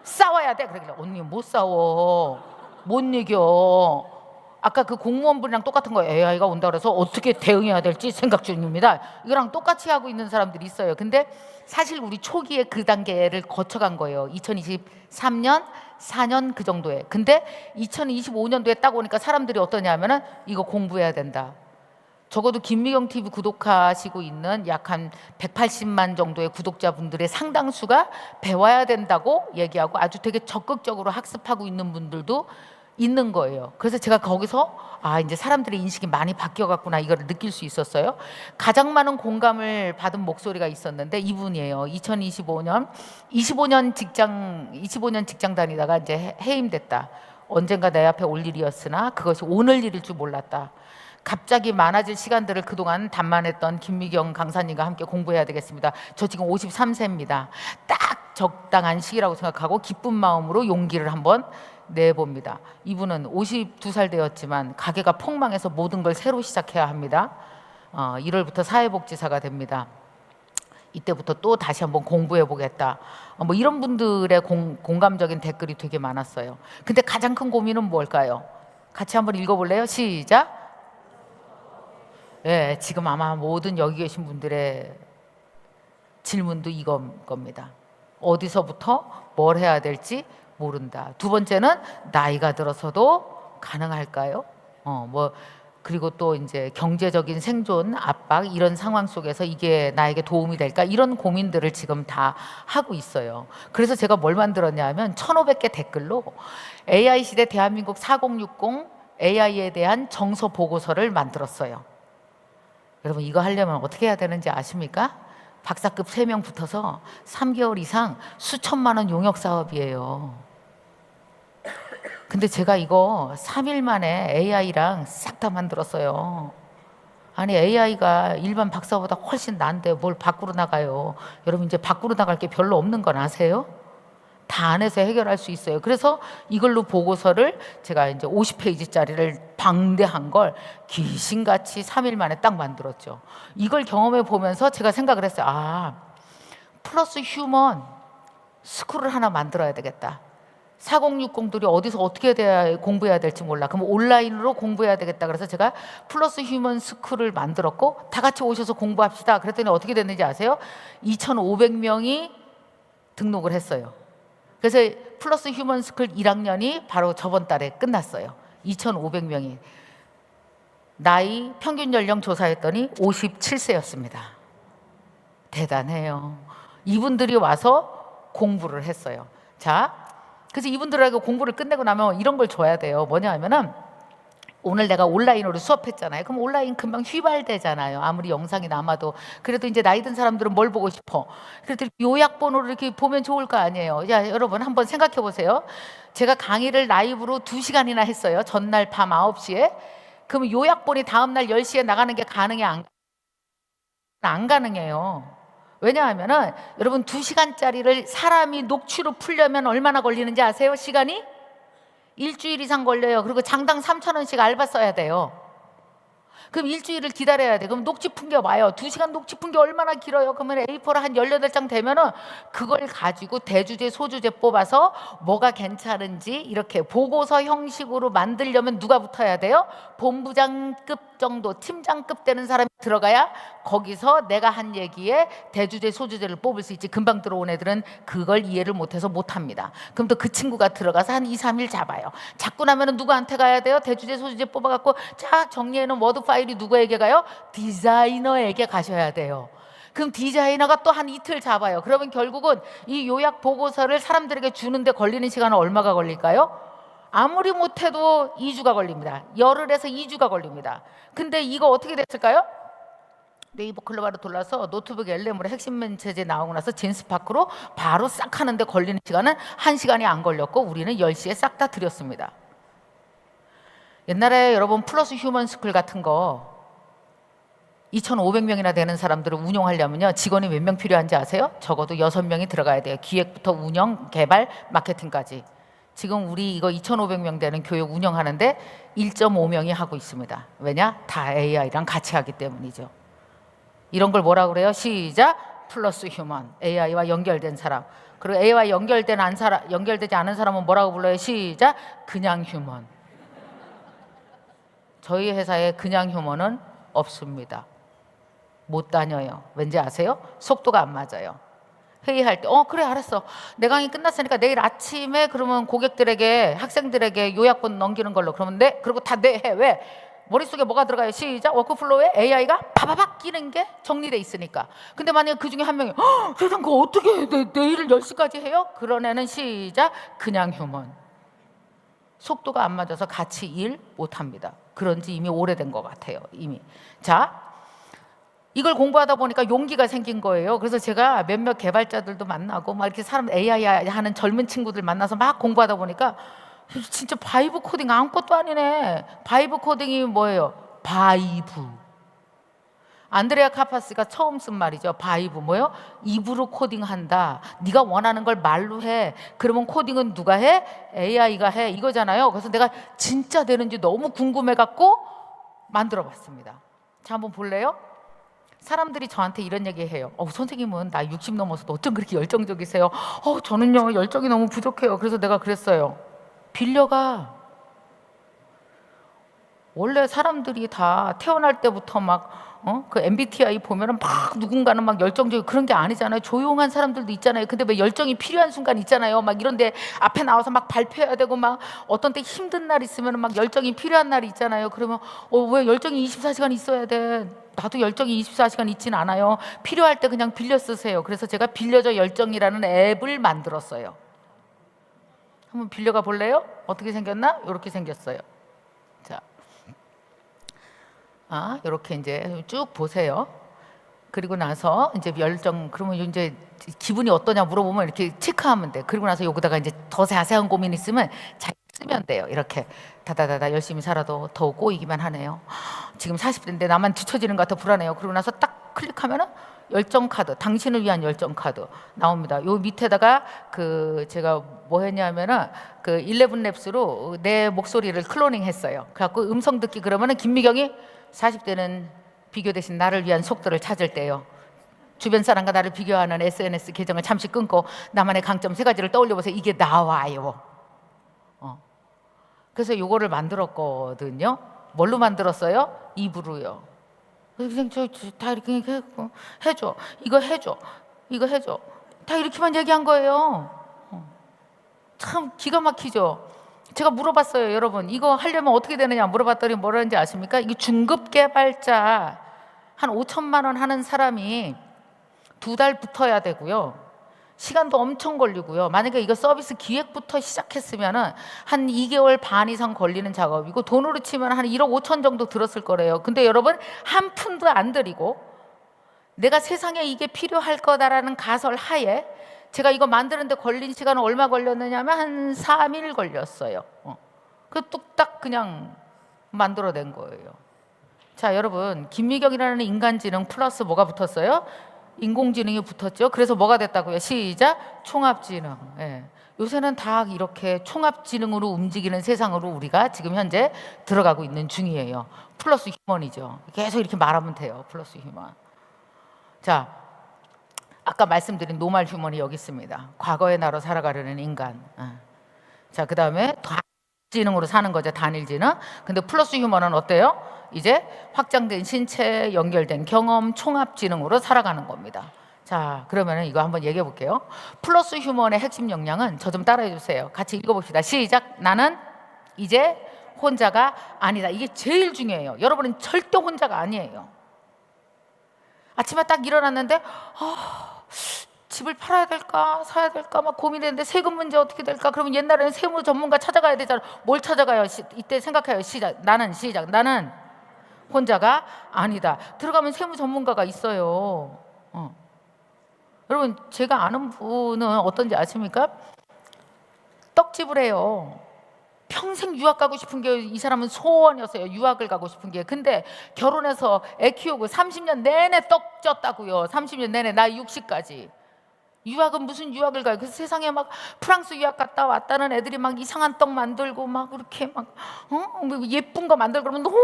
[SPEAKER 4] 싸워야 돼. 그러길래, 언니 못 싸워, 못 이겨. 아까 그 공무원분이랑 똑같은 거예요. AI가 온다 그래서 어떻게 대응해야 될지 생각 중입니다. 이거랑 똑같이 하고 있는 사람들이 있어요. 근데 사실 우리 초기에 그 단계를 거쳐간 거예요. 2023년, 4년 그 정도에. 근데 2025년도에 딱 오니까 사람들이 어떠냐면은 이거 공부해야 된다. 적어도 김미경 TV 구독하시고 있는 약 한 180만 정도의 구독자분들의 상당수가 배워야 된다고 얘기하고 아주 되게 적극적으로 학습하고 있는 분들도 있는 거예요. 그래서 제가 거기서 이제 사람들의 인식이 많이 바뀌어갔구나 이걸 느낄 수 있었어요. 가장 많은 공감을 받은 목소리가 있었는데 이분이에요. 25년 직장 다니다가 이제 해임됐다. 언젠가 내 앞에 올 일이었으나 그것이 오늘 일일 줄 몰랐다. 갑자기 많아질 시간들을 그동안 단만했던 김미경 강사님과 함께 공부해야 되겠습니다. 저 지금 53세입니다. 딱 적당한 시기라고 생각하고 기쁜 마음으로 용기를 한번 내봅니다. 이분은 52살 되었지만 가게가 폭망해서 모든 걸 새로 시작해야 합니다. 1월부터 사회복지사가 됩니다. 이때부터 또 다시 한번 공부해 보겠다. 뭐 이런 분들의 공감적인 댓글이 되게 많았어요. 근데 가장 큰 고민은 뭘까요? 같이 한번 읽어볼래요? 시작. 예, 지금 아마 모든 여기 계신 분들의 질문도 이건 겁니다. 어디서부터 뭘 해야 될지 모른다. 두 번째는 나이가 들어서도 가능할까요? 그리고 또 이제 경제적인 생존 압박 이런 상황 속에서 이게 나에게 도움이 될까? 이런 고민들을 지금 다 하고 있어요. 그래서 제가 뭘 만들었냐면 1,500개 댓글로 AI 시대 대한민국 4060 AI에 대한 정서 보고서를 만들었어요. 여러분 이거 하려면 어떻게 해야 되는지 아십니까? 박사급 3명 붙어서 3개월 이상 수천만 원 용역 사업이에요. 근데 제가 이거 3일 만에 AI랑 싹 다 만들었어요. 아니 AI가 일반 박사보다 훨씬 나은데 뭘 밖으로 나가요. 여러분 이제 밖으로 나갈 게 별로 없는 건 아세요? 다 안에서 해결할 수 있어요. 그래서 이걸로 보고서를 제가 이제 50페이지짜리를 방대한 걸 귀신같이 3일 만에 딱 만들었죠. 이걸 경험해 보면서 제가 생각을 했어요. 플러스 휴먼 스쿨을 하나 만들어야 되겠다. 4060들이 어디서 어떻게 공부해야 될지 몰라. 그럼 온라인으로 공부해야 되겠다. 그래서 제가 플러스 휴먼 스쿨을 만들었고 다 같이 오셔서 공부합시다. 그랬더니 어떻게 됐는지 아세요? 2,500명이 등록을 했어요. 그래서 플러스 휴먼 스쿨 1학년이 바로 저번 달에 끝났어요. 2,500명이. 나이 평균 연령 조사했더니 57세였습니다. 대단해요. 이분들이 와서 공부를 했어요. 자, 그래서 이분들에게 공부를 끝내고 나면 이런 걸 줘야 돼요. 뭐냐 하면은 오늘 내가 온라인으로 수업했잖아요. 그럼 온라인 금방 휘발되잖아요. 아무리 영상이 남아도. 그래도 이제 나이 든 사람들은 뭘 보고 싶어? 그래도 요약본으로 이렇게 보면 좋을 거 아니에요. 야, 여러분 한번 생각해 보세요. 제가 강의를 라이브로 2시간이나 했어요. 전날 밤 9시에. 그럼 요약본이 다음날 10시에 나가는 게 가능해? 안 가능해요. 왜냐하면은 여러분 2시간짜리를 사람이 녹취로 풀려면 얼마나 걸리는지 아세요? 시간이? 일주일 이상 걸려요. 그리고 장당 3,000원씩 알바 써야 돼요. 그럼 일주일을 기다려야 돼. 그럼 녹취 푼 게 와요. 2시간 녹취 푼 게 얼마나 길어요? 그러면 A4를 한 18장 되면은 그걸 가지고 대주제, 소주제 뽑아서 뭐가 괜찮은지 이렇게 보고서 형식으로 만들려면 누가 붙어야 돼요? 본부장급 정도, 팀장급 되는 사람이 들어가야 거기서 내가 한 얘기에 대주제, 소주제를 뽑을 수 있지. 금방 들어온 애들은 그걸 이해를 못해서 못합니다. 그럼 또 그 친구가 들어가서 한 2, 3일 잡아요. 잡고 나면은 누구한테 가야 돼요? 대주제, 소주제 뽑아갖고 자 정리해놓은 워드 파일이 누구에게 가요? 디자이너에게 가셔야 돼요. 그럼 디자이너가 또 한 이틀 잡아요. 그러면 결국은 이 요약 보고서를 사람들에게 주는데 걸리는 시간은 얼마가 걸릴까요? 아무리 못해도 2주가 걸립니다. 열흘에서 2주가 걸립니다. 근데 이거 어떻게 됐을까요? 네이버 클로바로 돌아서 노트북 LM으로 핵심 체제 나오고 나서 젠스파크로 바로 싹 하는데 걸리는 시간은 1시간이 안 걸렸고 우리는 10시에 싹 다 드렸습니다. 옛날에 여러분 플러스 휴먼 스쿨 같은 거 2,500명이나 되는 사람들을 운영하려면요 직원이 몇 명 필요한지 아세요? 적어도 6명이 들어가야 돼요. 기획부터 운영, 개발, 마케팅까지. 지금 우리 이거 2,500명 되는 교육 운영하는데 1.5명이 하고 있습니다. 왜냐? 다 AI랑 같이 하기 때문이죠. 이런 걸 뭐라고 그래요? 시작! 플러스 휴먼. AI와 연결된 사람. 그리고 AI와 연결되지 않은 사람은 뭐라고 불러요? 시작! 그냥 휴먼. 저희 회사에 그냥 휴먼은 없습니다. 못 다녀요. 왠지 아세요? 속도가 안 맞아요. 회의할 때 그래 알았어. 내 강의 끝났으니까 내일 아침에 그러면 고객들에게 학생들에게 요약본 넘기는 걸로. 그러면 네. 그리고 다 네 해. 왜? 머릿속에 뭐가 들어가요? 시작. 워크플로우에 AI가 바바박 끼는 게 정리돼 있으니까. 근데 만약에 그중에 한 명이 세상 그거 어떻게 해? 내일을 10시까지 해요? 그런 애는 시작. 그냥 휴먼. 속도가 안 맞아서 같이 일 못합니다. 그런 지 이미 오래된 것 같아요. 이미. 자, 이걸 공부하다 보니까 용기가 생긴 거예요. 그래서 제가 몇몇 개발자들도 만나고 막 이렇게 사람 AI 하는 젊은 친구들 만나서 막 공부하다 보니까 진짜 바이브 코딩 아무것도 아니네. 바이브 코딩이 뭐예요? 바이브. 안드레아 카파스가 처음 쓴 말이죠. 바이브 뭐예요? 입으로 코딩한다. 네가 원하는 걸 말로 해. 그러면 코딩은 누가 해? AI가 해. 이거잖아요. 그래서 내가 진짜 되는지 너무 궁금해갖고 만들어봤습니다. 자, 한번 볼래요? 사람들이 저한테 이런 얘기해요. 선생님은 나 60 넘어서도 어쩜 그렇게 열정적이세요? 저는요 열정이 너무 부족해요. 그래서 내가 그랬어요. 빌려가. 원래 사람들이 다 태어날 때부터 막 그 MBTI 보면은 막 누군가는 막 열정적이고 그런 게 아니잖아요. 조용한 사람들도 있잖아요. 근데 왜 열정이 필요한 순간 있잖아요. 막 이런데 앞에 나와서 막 발표해야 되고 막 어떤 때 힘든 날 있으면 막 열정이 필요한 날이 있잖아요. 그러면 왜 열정이 24시간 있어야 돼? 나도 열정이 24시간 있진 않아요. 필요할 때 그냥 빌려 쓰세요. 그래서 제가 빌려줘 열정이라는 앱을 만들었어요. 한번 빌려가 볼래요? 어떻게 생겼나? 이렇게 생겼어요. 자, 이렇게 이제 쭉 보세요. 그리고 나서 이제 열정, 그러면 이제 기분이 어떠냐 물어보면 이렇게 체크하면 돼. 그리고 나서 여기다가 이제 더 자세한 고민 있으면 잘 쓰면 돼요. 이렇게 다다다다 열심히 살아도 더 꼬이기만 하네요. 지금 40대인데 나만 뒤처지는 것 같아 불안해요. 그리고 나서 딱 클릭하면은 열정 카드, 당신을 위한 열정 카드 나옵니다. 요 밑에다가 제가 뭐 했냐면은 11랩스로 내 목소리를 클로닝 했어요. 그래갖고 음성 듣기 그러면은 김미경이 40대는 비교 대신 나를 위한 속도를 찾을 때요. 주변 사람과 나를 비교하는 SNS 계정을 잠시 끊고 나만의 강점 3가지를 떠올려 보세요. 이게 나와요. 그래서 요거를 만들었거든요. 뭘로 만들었어요? 입으로요. 그냥 다 이렇게 해줘. 이거 해줘. 이거 해줘. 다 이렇게만 얘기한 거예요. 참 기가 막히죠. 제가 물어봤어요. 여러분 이거 하려면 어떻게 되느냐 물어봤더니 뭐라는지 아십니까? 이게 중급 개발자 한 5천만 원 하는 사람이 2달 붙어야 되고요. 시간도 엄청 걸리고요. 만약에 이거 서비스 기획부터 시작했으면은 한 2개월 반 이상 걸리는 작업이고 돈으로 치면 한 1억 5천 정도 들었을 거래요. 근데 여러분 한 푼도 안 들이고 내가 세상에 이게 필요할 거다라는 가설 하에 제가 이거 만드는데 걸린 시간은 얼마 걸렸느냐면 한 3일 걸렸어요. 그 뚝딱 그냥 만들어낸 거예요. 자, 여러분 김미경이라는 인간지능 플러스 뭐가 붙었어요? 인공지능이 붙었죠. 그래서 뭐가 됐다고요? 시작! 총합지능. 예. 요새는 다 이렇게 총합지능으로 움직이는 세상으로 우리가 지금 현재 들어가고 있는 중이에요. 플러스 휴먼이죠. 계속 이렇게 말하면 돼요. 플러스 휴먼. 자, 아까 말씀드린 노말 휴먼이 여기 있습니다. 과거의 나로 살아가려는 인간. 자, 그 다음에 지능으로 사는 거죠. 단일지능. 근데 플러스 휴먼은 어때요? 이제 확장된 신체, 연결된 경험, 총합지능으로 살아가는 겁니다. 자, 그러면 이거 한번 얘기해 볼게요. 플러스 휴먼의 핵심 역량은 저 좀 따라해 주세요. 같이 읽어봅시다. 시작. 나는 이제 혼자가 아니다. 이게 제일 중요해요. 여러분은 절대 혼자가 아니에요. 아침에 딱 일어났는데 집을 팔아야 될까 사야 될까 막 고민했는데 세금 문제 어떻게 될까? 그러면 옛날에는 세무 전문가 찾아가야 되잖아. 뭘 찾아가요? 이때 생각해요. 시작. 나는 혼자가 아니다. 들어가면 세무 전문가가 있어요. 여러분 제가 아는 분은 어떤지 아십니까? 떡집을 해요. 평생 유학 가고 싶은 게 이 사람은 소원이었어요. 유학을 가고 싶은 게. 근데 결혼해서 애 키우고 30년 내내 떡 쪘다고요. 30년 내내 나이 60까지. 유학은 무슨 유학을 가요? 그래서 세상에 막 프랑스 유학 갔다 왔다는 애들이 막 이상한 떡 만들고 막 그렇게 막 뭐 예쁜 거 만들고 그러면 너무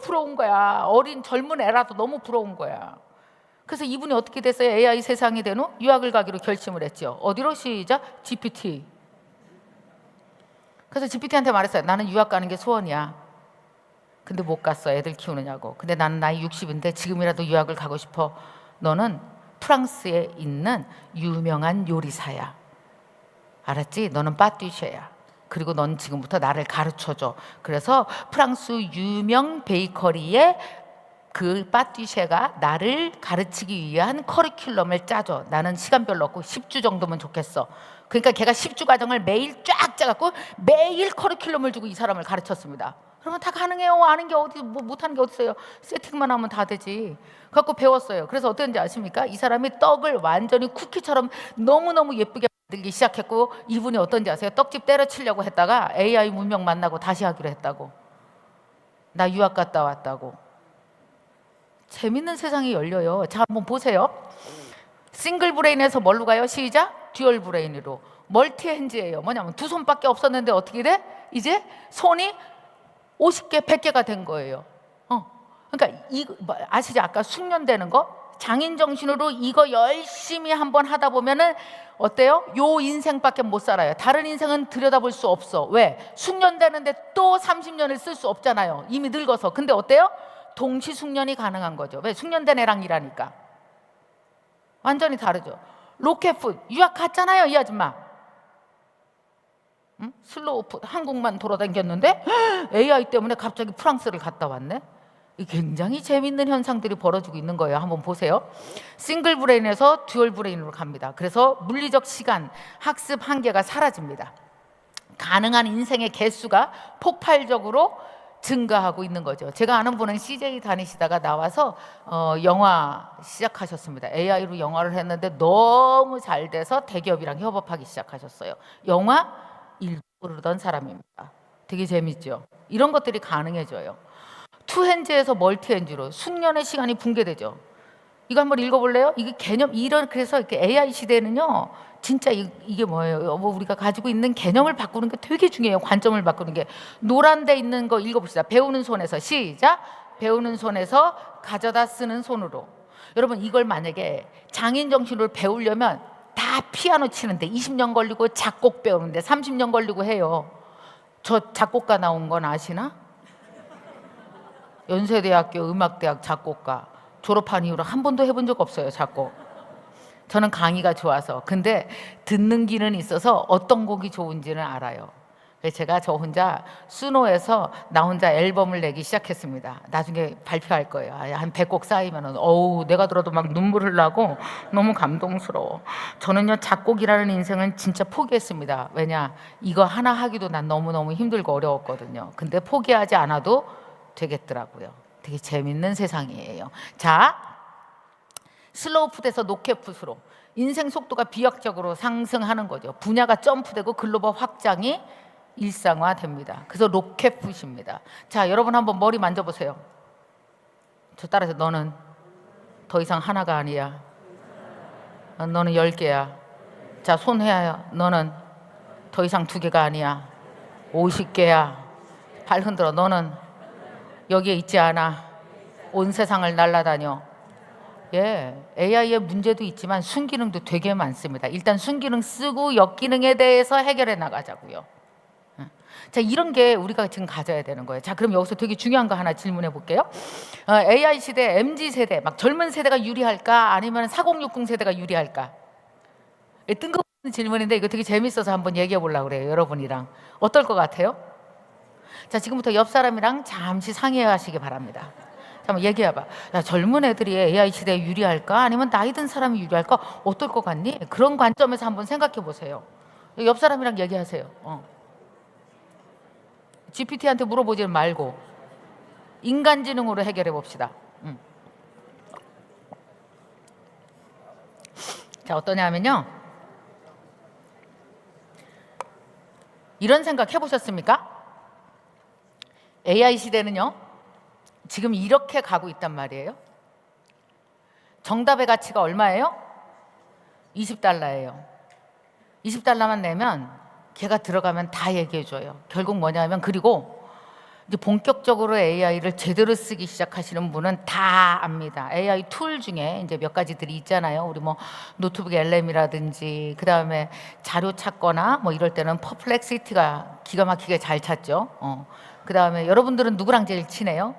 [SPEAKER 4] 부러운 거야. 어린 젊은 애라도 너무 부러운 거야. 그래서 이분이 어떻게 됐어요? AI 세상이 된 후 유학을 가기로 결심을 했죠. 어디로? 시작. GPT. 그래서 GPT한테 말했어요. 나는 유학 가는 게 소원이야. 근데 못 갔어. 애들 키우느냐고. 근데 나는 나이 60인데 지금이라도 유학을 가고 싶어. 너는 프랑스에 있는 유명한 요리사야. 알았지? 너는 파티쉐야. 그리고 넌 지금부터 나를 가르쳐줘. 그래서 프랑스 유명 베이커리에 그 파티쉐가 나를 가르치기 위한 커리큘럼을 짜줘. 나는 시간 별로 없고 10주 정도면 좋겠어. 그러니까 걔가 10주 과정을 매일 쫙 짜갖고 매일 커리큘럼을 주고 이 사람을 가르쳤습니다. 그러면 다 가능해요. 아는 게 어디, 뭐 못하는 게 어디 있어요. 세팅만 하면 다 되지. 갖고 배웠어요. 그래서 어땠는지 아십니까? 이 사람이 떡을 완전히 쿠키처럼 너무너무 예쁘게 만들기 시작했고, 이분이 어떤지 아세요? 떡집 때려치려고 했다가 AI 문명 만나고 다시 하기로 했다고. 나 유학 갔다 왔다고. 재밌는 세상이 열려요. 자, 한번 보세요. 싱글 브레인에서 뭘로 가요? 시작. 듀얼 브레인으로. 멀티 핸즈예요. 뭐냐면 두 손밖에 없었는데 어떻게 돼? 이제 손이 50개, 100개가 된 거예요. 그러니까 이거 아시죠? 아까 숙련되는 거? 장인 정신으로 이거 열심히 한번 하다 보면은 어때요? 요 인생밖에 못 살아요. 다른 인생은 들여다볼 수 없어. 왜? 숙련되는데 또 30년을 쓸 수 없잖아요. 이미 늙어서. 근데 어때요? 동시 숙련이 가능한 거죠. 왜? 숙련된 애랑 일하니까. 완전히 다르죠. 로켓풋 유학 갔잖아요, 이 아줌마. 응? 슬로우풋 한국만 돌아다녔는데 AI 때문에 갑자기 프랑스를 갔다 왔네. 굉장히 재밌는 현상들이 벌어지고 있는 거예요. 한번 보세요. 싱글 브레인에서 듀얼 브레인으로 갑니다. 그래서 물리적 시간, 학습 한계가 사라집니다. 가능한 인생의 개수가 폭발적으로 증가하고 있는 거죠. 제가 아는 분은 CJ 다니시다가 나와서 영화 시작하셨습니다. AI로 영화를 했는데 너무 잘 돼서 대기업이랑 협업하기 시작하셨어요. 영화 일부 부르던 사람입니다. 되게 재밌죠. 이런 것들이 가능해져요. 투핸즈에서 멀티핸즈로 숙련의 시간이 붕괴되죠. 이거 한번 읽어볼래요? 이게 개념 그래서 이렇게 AI 시대는요. 진짜 이게 뭐예요? 뭐 우리가 가지고 있는 개념을 바꾸는 게 되게 중요해요. 관점을 바꾸는 게. 노란 데 있는 거 읽어봅시다. 배우는 손에서 시작. 배우는 손에서 가져다 쓰는 손으로. 여러분 이걸 만약에 장인 정신으로 배우려면 다 피아노 치는데 20년 걸리고 작곡 배우는데 30년 걸리고 해요. 저 작곡가 나온 건 아시나? 연세대학교 음악대학 작곡가. 졸업한 이후로 한 번도 해본 적 없어요. 작곡. 저는 강의가 좋아서. 근데 듣는 귀는 있어서 어떤 곡이 좋은지는 알아요. 그래서 제가 저 혼자 수노에서 나 혼자 앨범을 내기 시작했습니다. 나중에 발표할 거예요. 한 100곡 쌓이면은 어우 내가 들어도 막 눈물 흘라고 너무 감동스러워. 저는요 작곡이라는 인생은 진짜 포기했습니다. 왜냐 이거 하나 하기도 난 너무너무 힘들고 어려웠거든요. 근데 포기하지 않아도 되겠더라고요. 되게 재밌는 세상이에요. 자, 슬로우풋에서 노켓풋으로 인생 속도가 비약적으로 상승하는 거죠. 분야가 점프되고 글로벌 확장이 일상화됩니다. 그래서 로켓풋입니다. 자, 여러분 한번 머리 만져보세요. 저 따라서 너는 더 이상 하나가 아니야. 너는 10개야. 자, 손 해요. 너는 더 이상 2개가 아니야. 50개야. 발 흔들어. 너는 여기에 있지 않아. 온 세상을 날아다녀. 예, AI의 문제도 있지만 순기능도 되게 많습니다. 일단 순기능 쓰고 역기능에 대해서 해결해 나가자고요. 자, 이런 게 우리가 지금 가져야 되는 거예요. 자, 그럼 여기서 되게 중요한 거 하나 질문해 볼게요. AI 시대, MZ 세대, 막 젊은 세대가 유리할까? 아니면 4060 세대가 유리할까? 뜬금없는 질문인데 이거 되게 재밌어서 한번 얘기해 보려고 그래요. 여러분이랑. 어떨 것 같아요? 자, 지금부터 옆 사람이랑 잠시 상의하시기 바랍니다. 한번 얘기해봐. 야, 젊은 애들이 AI 시대에 유리할까? 아니면 나이 든 사람이 유리할까? 어떨 것 같니? 그런 관점에서 한번 생각해 보세요. 옆 사람이랑 얘기하세요. GPT한테 물어보지 말고 인간지능으로 해결해 봅시다. 자, 어떠냐면요. 이런 생각 해보셨습니까? AI 시대는요, 지금 이렇게 가고 있단 말이에요. 정답의 가치가 얼마예요? 20달러예요. 20달러만 내면 걔가 들어가면 다 얘기해줘요. 결국 뭐냐면, 그리고 이제 본격적으로 AI를 제대로 쓰기 시작하시는 분은 다 압니다. AI 툴 중에 이제 몇 가지들이 있잖아요. 우리 뭐 노트북 LM이라든지, 그 다음에 자료 찾거나 뭐 이럴 때는 퍼플렉시티가 기가 막히게 잘 찾죠. 그 다음에 여러분들은 누구랑 제일 친해요?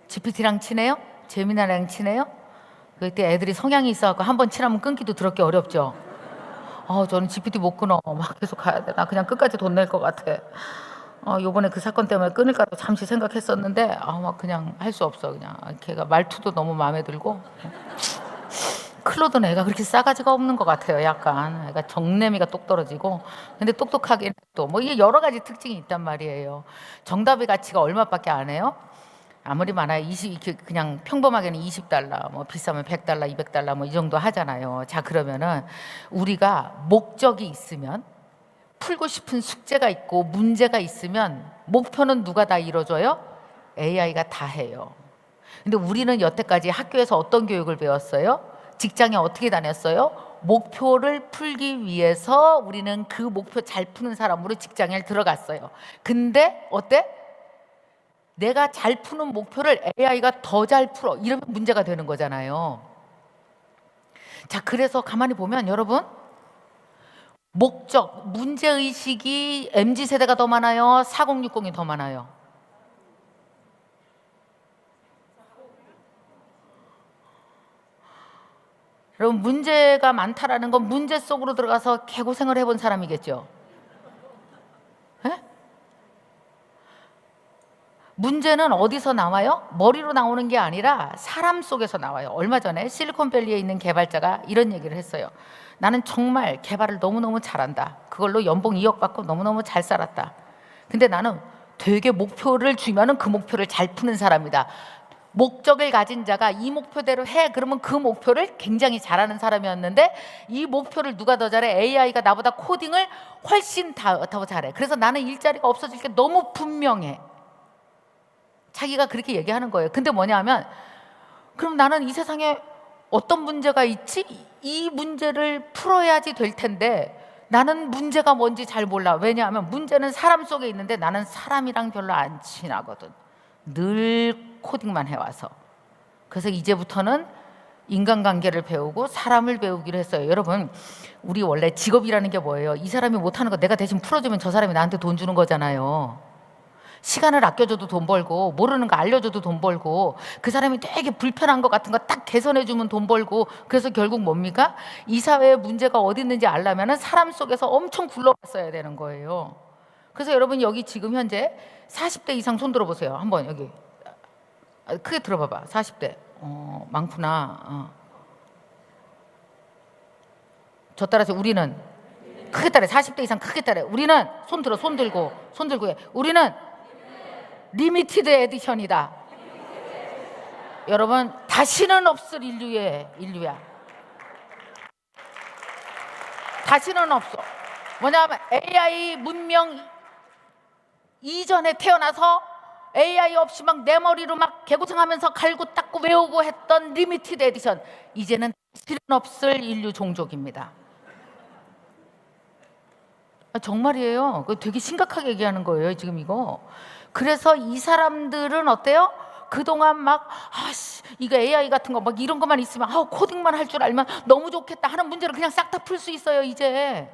[SPEAKER 4] GPT랑 친해요? 제미나랑 친해요? 그때 애들이 성향이 있어갖고 한 번 친하면 끊기도 더럽게 어렵죠. 저는 GPT 못 끊어. 막 계속 가야 돼. 나 그냥 끝까지 돈 낼 것 같아. 요번에 그 사건 때문에 끊을까도 잠시 생각했었는데 막 그냥 할 수 없어. 그냥 걔가 말투도 너무 마음에 들고, 클로드는 애가 그렇게 싸가지가 없는 것 같아요. 약간 애가 정내미가 똑 떨어지고, 근데 똑똑하게 또 뭐 이게 여러 가지 특징이 있단 말이에요. 정답의 가치가 얼마밖에 안 해요? 아무리 많아야 그냥 평범하게는 20달러, 뭐 비싸면 100달러, 200달러 뭐 이 정도 하잖아요. 자, 그러면은 우리가 목적이 있으면, 풀고 싶은 숙제가 있고 문제가 있으면 목표는 누가 다 이뤄줘요? AI가 다 해요. 근데 우리는 여태까지 학교에서 어떤 교육을 배웠어요? 직장에 어떻게 다녔어요? 목표를 풀기 위해서 우리는 그 목표 잘 푸는 사람으로 직장에 들어갔어요. 근데 어때? 내가 잘 푸는 목표를 AI가 더 잘 풀어. 이러면 문제가 되는 거잖아요. 자, 그래서 가만히 보면 여러분, 목적, 문제의식이 MZ세대가 더 많아요? 4060이 더 많아요? 여러분, 문제가 많다라는 건 문제 속으로 들어가서 개고생을 해본 사람이겠죠? 에? 문제는 어디서 나와요? 머리로 나오는 게 아니라 사람 속에서 나와요. 얼마 전에 실리콘밸리에 있는 개발자가 이런 얘기를 했어요. 나는 정말 개발을 너무너무 잘한다. 그걸로 연봉 2억 받고 너무너무 잘 살았다. 근데 나는 되게 목표를 주면은 그 목표를 잘 푸는 사람이다. 목적을 가진 자가 이 목표대로 해. 그러면 그 목표를 굉장히 잘하는 사람이었는데, 이 목표를 누가 더 잘해? AI가 나보다 코딩을 훨씬 더 잘해. 그래서 나는 일자리가 없어질 게 너무 분명해. 자기가 그렇게 얘기하는 거예요. 근데 뭐냐 하면, 그럼 나는 이 세상에 어떤 문제가 있지? 이 문제를 풀어야지 될 텐데 나는 문제가 뭔지 잘 몰라. 왜냐하면 문제는 사람 속에 있는데 나는 사람이랑 별로 안 친하거든. 늘 코딩만 해와서. 그래서 이제부터는 인간관계를 배우고 사람을 배우기로 했어요. 여러분, 우리 원래 직업이라는 게 뭐예요? 이 사람이 못하는 거 내가 대신 풀어주면 저 사람이 나한테 돈 주는 거잖아요. 시간을 아껴줘도 돈 벌고, 모르는 거 알려줘도 돈 벌고, 그 사람이 되게 불편한 것 같은 거 딱 개선해주면 돈 벌고. 그래서 결국 뭡니까? 이 사회에 문제가 어디 있는지 알려면 사람 속에서 엄청 굴러갔어야 되는 거예요. 그래서 여러분, 여기 지금 현재 40대 이상 손 들어보세요. 한번 여기 크게 들어봐봐. 40대 많구나. 저 따라서 우리는 크게 따라. 40대 이상 크게 따라. 우리는 손 들어. 손 들고 해. 우리는 리미티드 에디션이다. 여러분, 다시는 없을 인류야. 다시는 없어. 뭐냐면 AI 문명 이전에 태어나서 AI 없이 막 내 머리로 막 개고생하면서 갈고 닦고 외우고 했던 리미티드 에디션, 이제는 다시는 없을 인류 종족입니다. 정말이에요. 되게 심각하게 얘기하는 거예요, 지금 이거. 그래서 이 사람들은 어때요? 그동안 막 이거 AI 같은 거 막 이런 것만 있으면 코딩만 할 줄 알면 너무 좋겠다 하는 문제를 그냥 싹 다 풀 수 있어요, 이제.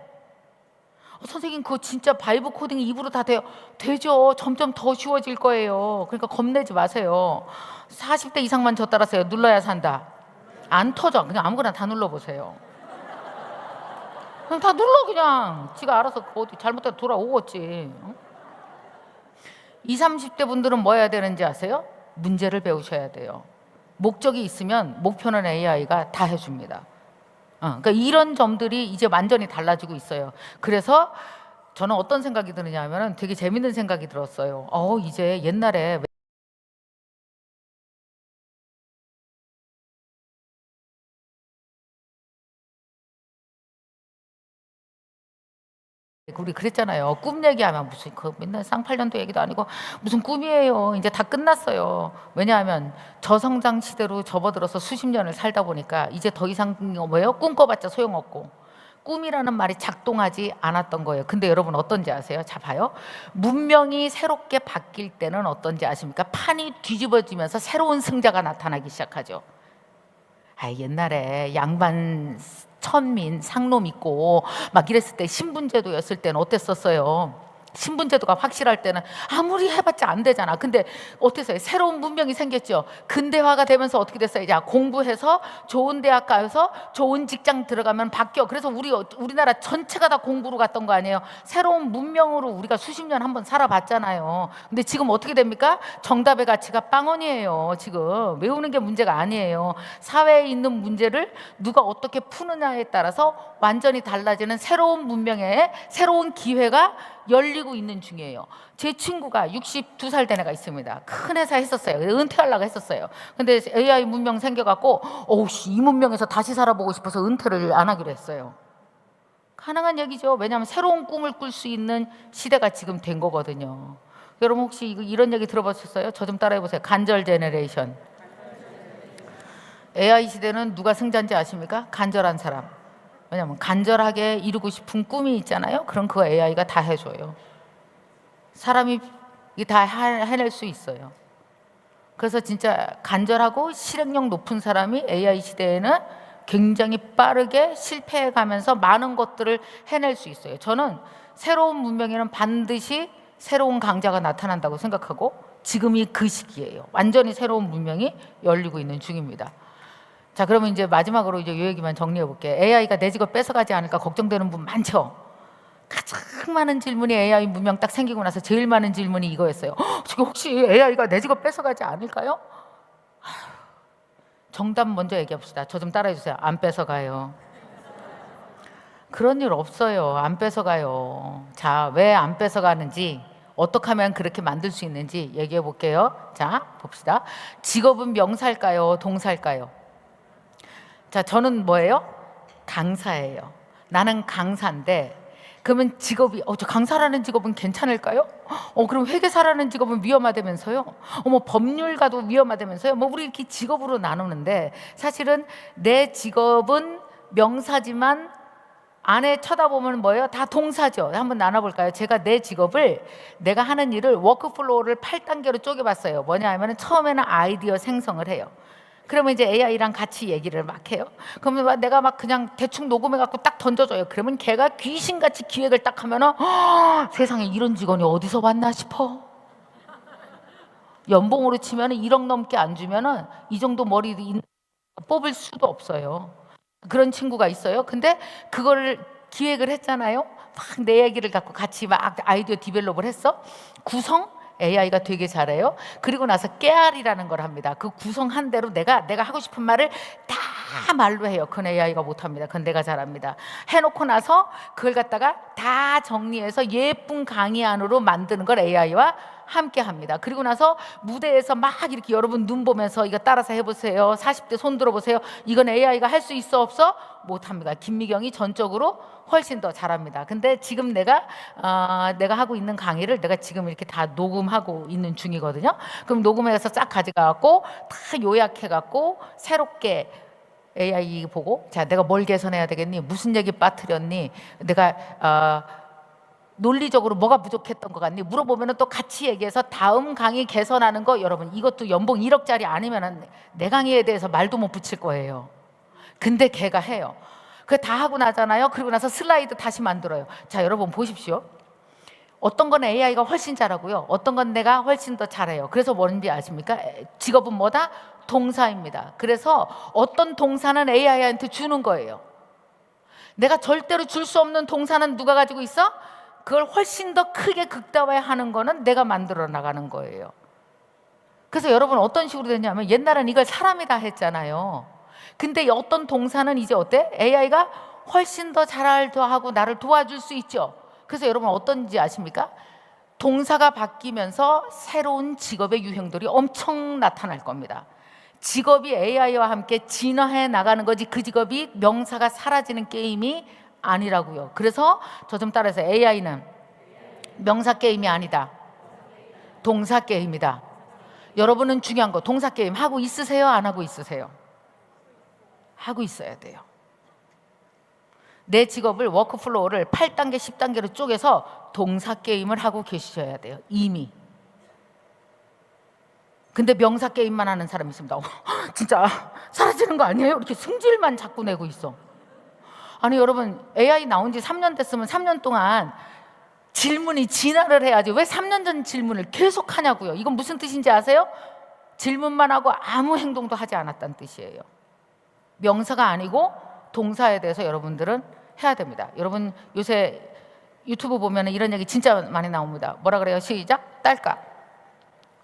[SPEAKER 4] 선생님, 그거 진짜 바이브 코딩 입으로 다 돼요? 되죠. 점점 더 쉬워질 거예요. 그러니까 겁내지 마세요. 40대 이상만 저 따라서요. 눌러야 산다. 안 터져. 그냥 아무거나 다 눌러보세요. 그냥 다 눌러. 그냥 지가 알아서 어디 잘못해서 돌아오겠지. 20, 30대 분들은 뭐 해야 되는지 아세요? 문제를 배우셔야 돼요. 목적이 있으면 목표는 AI가 다 해줍니다. 그러니까 이런 점들이 이제 완전히 달라지고 있어요. 그래서 저는 어떤 생각이 드느냐 하면 되게 재밌는 생각이 들었어요. 이제 옛날에 우리 그랬잖아요. 꿈 얘기하면 무슨 그 맨날 쌍팔년도 얘기도 아니고 무슨 꿈이에요. 이제 다 끝났어요. 왜냐하면 저성장 시대로 접어들어서 수십 년을 살다 보니까 이제 더 이상 뭐예요? 꿈꿔봤자 소용없고 꿈이라는 말이 작동하지 않았던 거예요. 근데 여러분 어떤지 아세요? 자 봐요. 문명이 새롭게 바뀔 때는 어떤지 아십니까? 판이 뒤집어지면서 새로운 승자가 나타나기 시작하죠. 옛날에 양반 천민 상놈 있고 막 이랬을 때 신분제도였을 때는 어땠었어요? 신분제도가 확실할 때는 아무리 해봤자 안 되잖아. 근데 어땠어요? 새로운 문명이 생겼죠. 근대화가 되면서 어떻게 됐어요? 야, 공부해서 좋은 대학 가서 좋은 직장 들어가면 바뀌어. 그래서 우리나라 전체가 다 공부로 갔던 거 아니에요? 새로운 문명으로 우리가 수십 년 한번 살아봤잖아요. 근데 지금 어떻게 됩니까? 정답의 가치가 빵원이에요. 지금 외우는 게 문제가 아니에요. 사회에 있는 문제를 누가 어떻게 푸느냐에 따라서 완전히 달라지는 새로운 문명의 새로운 기회가 열리고 있는 중이에요. 제 친구가 62살 된 애가 있습니다. 큰 회사 했었어요. 은퇴하려고 했었어요. 근데 AI 문명 생겨갖고 이 문명에서 다시 살아보고 싶어서 은퇴를 안 하기로 했어요. 가능한 얘기죠. 왜냐하면 새로운 꿈을 꿀 수 있는 시대가 지금 된 거거든요. 여러분 혹시 이런 얘기 들어보셨어요? 저 좀 따라해보세요. 간절 제너레이션. AI 시대는 누가 승자인지 아십니까? 간절한 사람. 왜냐하면 간절하게 이루고 싶은 꿈이 있잖아요. 그럼 그거 AI가 다 해줘요. 사람이 다 해낼 수 있어요. 그래서 진짜 간절하고 실행력 높은 사람이 AI 시대에는 굉장히 빠르게 실패해가면서 많은 것들을 해낼 수 있어요. 저는 새로운 문명에는 반드시 새로운 강자가 나타난다고 생각하고 지금이 그 시기예요. 완전히 새로운 문명이 열리고 있는 중입니다. 자, 그러면 이제 마지막으로 이제 이 얘기만 정리해 볼게요. AI가 내 직업 뺏어가지 않을까 걱정되는 분 많죠? 가장 많은 질문이 AI 문명 딱 생기고 나서 제일 많은 질문이 이거였어요. 지금 혹시 AI가 내 직업 뺏어가지 않을까요? 정답 먼저 얘기해 봅시다. 저 좀 따라해 주세요. 안 뺏어가요. 그런 일 없어요. 안 뺏어가요. 자, 왜 안 뺏어가는지, 어떻게 하면 그렇게 만들 수 있는지 얘기해 볼게요. 자, 봅시다. 직업은 명사일까요? 동사일까요? 자, 저는 뭐예요? 강사예요. 나는 강사인데 그러면 직업이 저 강사라는 직업은 괜찮을까요? 그럼 회계사라는 직업은 위험하다면서요? 법률가도 위험하다면서요? 우리 이렇게 직업으로 나누는데 사실은 내 직업은 명사지만 안에 쳐다보면 뭐예요? 다 동사죠. 한번 나눠볼까요? 제가 내 직업을, 내가 하는 일을 워크플로우를 8단계로 쪼개봤어요. 뭐냐 하면 처음에는 아이디어 생성을 해요. 그러면 이제 AI랑 같이 얘기를 막 해요. 그러면 내가 막 그냥 대충 녹음해갖고 딱 던져줘요. 그러면 걔가 귀신같이 기획을 딱 하면은 세상에 이런 직원이 어디서 왔나 싶어. 연봉으로 치면은 1억 넘게 안 주면은 이 정도 머리 뽑을 수도 없어요. 그런 친구가 있어요. 근데 그걸 기획을 했잖아요. 막 내 얘기를 갖고 같이 막 아이디어 디벨롭을 했어. 구성 AI가 되게 잘해요. 그리고 나서 깨알이라는 걸 합니다. 그 구성한 대로 내가 하고 싶은 말을 다 말로 해요. 그건 AI가 못합니다. 그건 내가 잘합니다. 해놓고 나서 그걸 갖다가 다 정리해서 예쁜 강의 안으로 만드는 걸 AI와 함께 합니다. 그리고 나서 무대에서 막 이렇게 여러분 눈 보면서 이거 따라서 해보세요. 40대 손 들어보세요. 이건 AI가 할 수 있어 없어? 못합니다. 김미경이 전적으로 훨씬 더 잘합니다. 근데 지금 내가 하고 있는 강의를 내가 지금 이렇게 다 녹음하고 있는 중이거든요. 그럼 녹음해서 싹 가져가갖고 다 요약해갖고 새롭게 AI 보고 자 내가 뭘 개선해야 되겠니? 무슨 얘기 빠뜨렸니? 내가 논리적으로 뭐가 부족했던 것 같니? 물어보면 또 같이 얘기해서 다음 강의 개선하는 거 여러분 이것도 연봉 1억짜리 아니면 내 강의에 대해서 말도 못 붙일 거예요. 근데 걔가 해요. 그거 다 하고 나잖아요. 그리고 나서 슬라이드 다시 만들어요. 자 여러분 보십시오. 어떤 건 AI가 훨씬 잘하고요. 어떤 건 내가 훨씬 더 잘해요. 그래서 뭔지 아십니까? 직업은 뭐다? 동사입니다. 그래서 어떤 동사는 AI한테 주는 거예요. 내가 절대로 줄 수 없는 동사는 누가 가지고 있어? 그걸 훨씬 더 크게 극대화하는 거는 내가 만들어 나가는 거예요. 그래서 여러분 어떤 식으로 됐냐면 옛날엔 이걸 사람이 다 했잖아요. 근데 어떤 동사는 이제 어때? AI가 훨씬 더 잘도 하고 나를 도와줄 수 있죠. 그래서 여러분 어떤지 아십니까? 동사가 바뀌면서 새로운 직업의 유형들이 엄청 나타날 겁니다. 직업이 AI와 함께 진화해 나가는 거지 그 직업이 명사가 사라지는 게임이 아니라고요. 그래서 저 좀 따라해서 AI는 명사 게임이 아니다. 동사 게임이다. 여러분은 중요한 거 동사 게임 하고 있으세요? 안 하고 있으세요? 하고 있어야 돼요. 내 직업을 워크플로우를 8단계, 10단계로 쪼개서 동사 게임을 하고 계셔야 돼요. 이미. 근데 명사 게임만 하는 사람이 있습니다. 진짜 사라지는 거 아니에요? 이렇게 승질만 자꾸 내고 있어. 아니 여러분 AI 나온 지 3년 됐으면 3년 동안 질문이 진화를 해야지 왜 3년 전 질문을 계속 하냐고요. 이건 무슨 뜻인지 아세요? 질문만 하고 아무 행동도 하지 않았다는 뜻이에요. 명사가 아니고 동사에 대해서 여러분들은 해야 됩니다. 여러분 요새 유튜브 보면 이런 얘기 진짜 많이 나옵니다. 뭐라 그래요? 시작! 딸깍.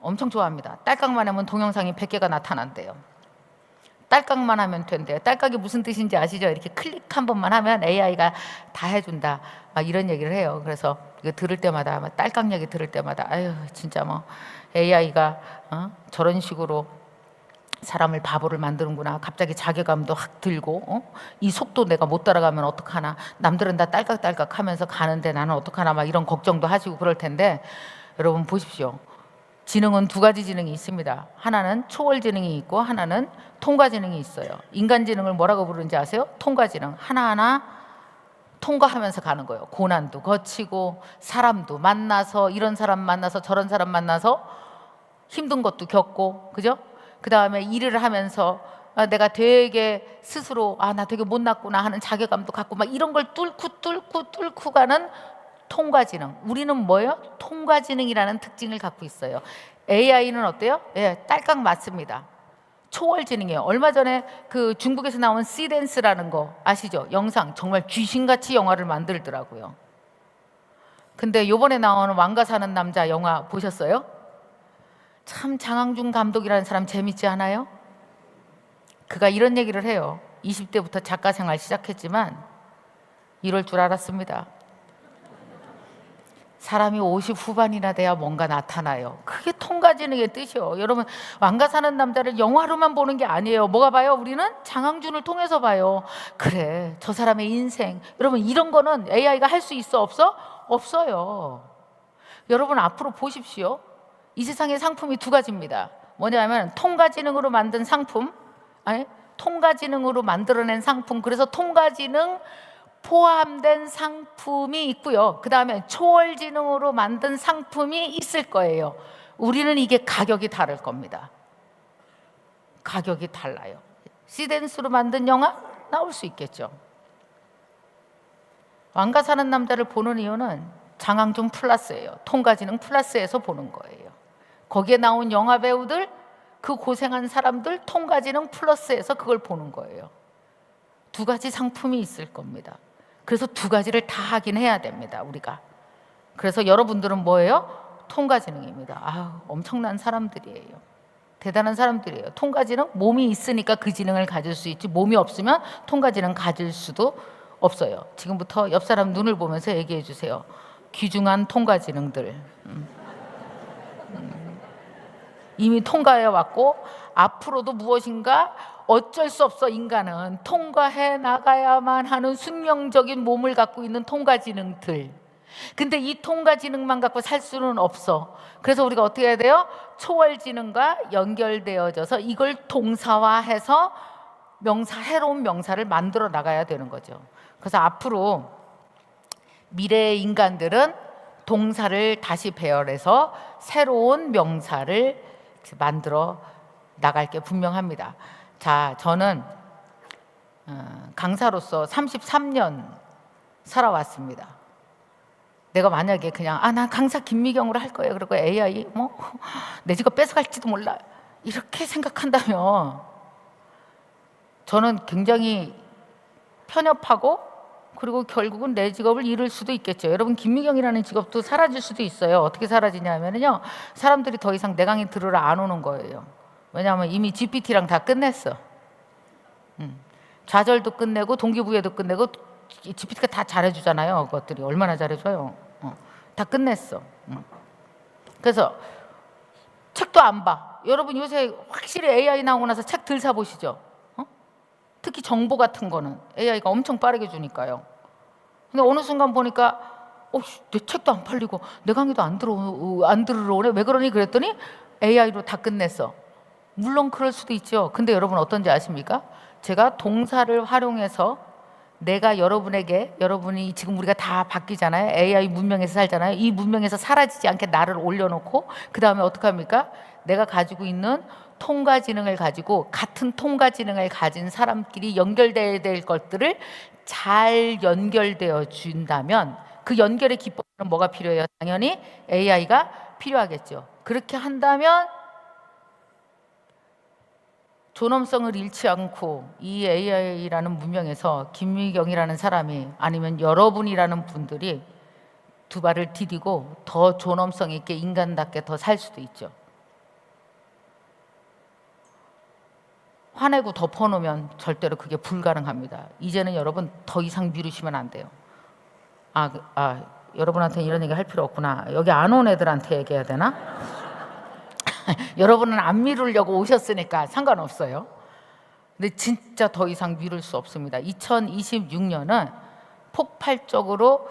[SPEAKER 4] 엄청 좋아합니다. 딸깍만 하면 동영상이 100개가 나타난대요. 딸깍만 하면 된대요. 딸깍이 무슨 뜻인지 아시죠? 이렇게 클릭 한 번만 하면 AI가 다 해준다. 막 이런 얘기를 해요. 그래서 이거 들을 때마다 딸깍 얘기 들을 때마다 아유 진짜 뭐 AI가 저런 식으로 사람을 바보를 만드는구나. 갑자기 자괴감도 확 들고 이 속도 내가 못 따라가면 어떡하나. 남들은 다 딸깍딸깍 하면서 가는데 나는 어떡하나 막 이런 걱정도 하시고 그럴 텐데 여러분 보십시오. 지능은 두 가지 지능이 있습니다. 하나는 초월 지능이 있고 하나는 통과 지능이 있어요. 인간 지능을 뭐라고 부르는지 아세요? 통과 지능. 하나하나 통과하면서 가는 거예요. 고난도 거치고 사람도 만나서 이런 사람 만나서 저런 사람 만나서 힘든 것도 겪고 그죠? 그 다음에 일을 하면서 내가 되게 스스로 나 되게 못났구나 하는 자괴감도 갖고 막 이런 걸 뚫고 가는 통과지능. 우리는 뭐예요? 통과지능이라는 특징을 갖고 있어요. AI는 어때요? 예, 딸깍 맞습니다. 초월지능이에요. 얼마 전에 그 중국에서 나온 씨댄스라는 거 아시죠? 영상 정말 귀신같이 영화를 만들더라고요. 근데 요번에 나오는 왕가 사는 남자 영화 보셨어요? 참 장항준 감독이라는 사람 재밌지 않아요? 그가 이런 얘기를 해요. 20대부터 작가 생활 시작했지만 이럴 줄 알았습니다. 사람이 50 후반이나 돼야 뭔가 나타나요. 그게 통과지능의 뜻이요. 여러분 왕가 사는 남자를 영화로만 보는 게 아니에요. 뭐가 봐요? 우리는 장항준을 통해서 봐요. 그래 저 사람의 인생. 여러분 이런 거는 AI가 할 수 있어 없어? 없어요. 여러분 앞으로 보십시오. 이 세상의 상품이 두 가지입니다. 뭐냐면 통과지능으로 만든 상품, 통과지능으로 만들어낸 상품. 그래서 통과지능 포함된 상품이 있고요. 그 다음에 초월지능으로 만든 상품이 있을 거예요. 우리는 이게 가격이 다를 겁니다. 가격이 달라요. 씨댄스로 만든 영화 나올 수 있겠죠. 왕가 사는 남자를 보는 이유는 장항준 플러스예요. 통과지능 플러스에서 보는 거예요. 거기에 나온 영화 배우들, 그 고생한 사람들 통과지능 플러스에서 그걸 보는 거예요. 두 가지 상품이 있을 겁니다. 그래서 두 가지를 다 하긴 해야 됩니다. 우리가. 그래서 여러분들은 뭐예요? 통과지능입니다. 엄청난 사람들이에요. 대단한 사람들이에요. 통과지능, 몸이 있으니까 그 지능을 가질 수 있지 몸이 없으면 통과지능 가질 수도 없어요. 지금부터 옆 사람 눈을 보면서 얘기해 주세요. 귀중한 통과지능들. 이미 통과해 왔고 앞으로도 무엇인가 어쩔 수 없어. 인간은 통과해 나가야만 하는 숙명적인 몸을 갖고 있는 통과지능들. 근데 이 통과지능만 갖고 살 수는 없어. 그래서 우리가 어떻게 해야 돼요? 초월지능과 연결되어져서 이걸 동사화해서 새로운 명사를 만들어 나가야 되는 거죠. 그래서 앞으로 미래의 인간들은 동사를 다시 배열해서 새로운 명사를 만들어 나갈 게 분명합니다. 자, 저는 강사로서 33년 살아왔습니다. 내가 만약에 그냥 난 강사 김미경으로 할 거예요. 그리고 AI 내 직업 뺏어갈지도 몰라. 이렇게 생각한다면 저는 굉장히 편협하고 그리고 결국은 내 직업을 잃을 수도 있겠죠. 여러분 김미경이라는 직업도 사라질 수도 있어요. 어떻게 사라지냐면요. 사람들이 더 이상 내 강의 들으러 안 오는 거예요. 왜냐하면 이미 GPT랑 다 끝냈어. 좌절도 끝내고 동기부여도 끝내고 GPT가 다 잘해주잖아요. 그것들이 얼마나 잘해줘요. 다 끝냈어. 그래서 책도 안 봐. 여러분 요새 확실히 AI 나오고 나서 책 덜 사보시죠. 특히 정보 같은 거는 AI가 엄청 빠르게 주니까요. 근데 어느 순간 보니까 내 책도 안 팔리고 내 강의도 안 들으러 오네. 왜 그러니 그랬더니 AI로 다 끝냈어. 물론 그럴 수도 있죠. 근데 여러분 어떤지 아십니까? 제가 동사를 활용해서 내가 여러분이 지금 우리가 다 바뀌잖아요. AI 문명에서 살잖아요. 이 문명에서 사라지지 않게 나를 올려놓고 그 다음에 어떻게 합니까? 내가 가지고 있는 통과 지능을 가지고 같은 통과 지능을 가진 사람끼리 연결돼야 될 것들을 잘 연결되어 준다면 그 연결의 기법은 뭐가 필요해요? 당연히 AI가 필요하겠죠. 그렇게 한다면 존엄성을 잃지 않고 이 AI라는 문명에서 김미경이라는 사람이 아니면 여러분이라는 분들이 두 발을 디디고 더 존엄성 있게 인간답게 더 살 수도 있죠. 화내고 덮어놓으면 절대로 그게 불가능합니다. 이제는 여러분 더 이상 미루시면 안 돼요. 여러분한테는 이런 얘기 할 필요 없구나. 여기 안 온 애들한테 얘기해야 되나? 여러분은 안 미루려고 오셨으니까 상관없어요. 근데 진짜 더 이상 미룰 수 없습니다. 2026년은 폭발적으로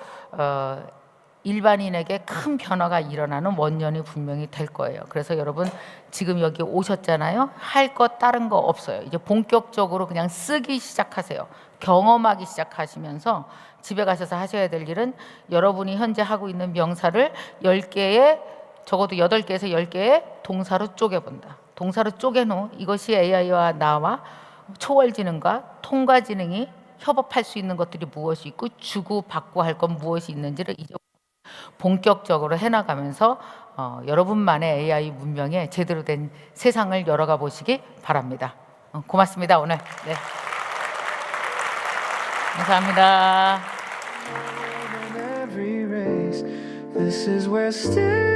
[SPEAKER 4] 일반인에게 큰 변화가 일어나는 원년이 분명히 될 거예요. 그래서 여러분 지금 여기 오셨잖아요. 할 거 다른 거 없어요. 이제 본격적으로 그냥 쓰기 시작하세요. 경험하기 시작하시면서 집에 가셔서 하셔야 될 일은 여러분이 현재 하고 있는 명사를 10개의 적어도 8개에서 10개의 동사로 쪼개본다. 동사로 쪼개놓은 이것이 AI와 나와 초월지능과 통과지능이 협업할 수 있는 것들이 무엇이 있고 주고받고 할 건 무엇이 있는지를 이제 본격적으로 해나가면서 여러분만의 AI 문명에 제대로 된 세상을 열어가 보시기 바랍니다. 고맙습니다. 오늘. 네. 감사합니다.
[SPEAKER 5] every race. This is where still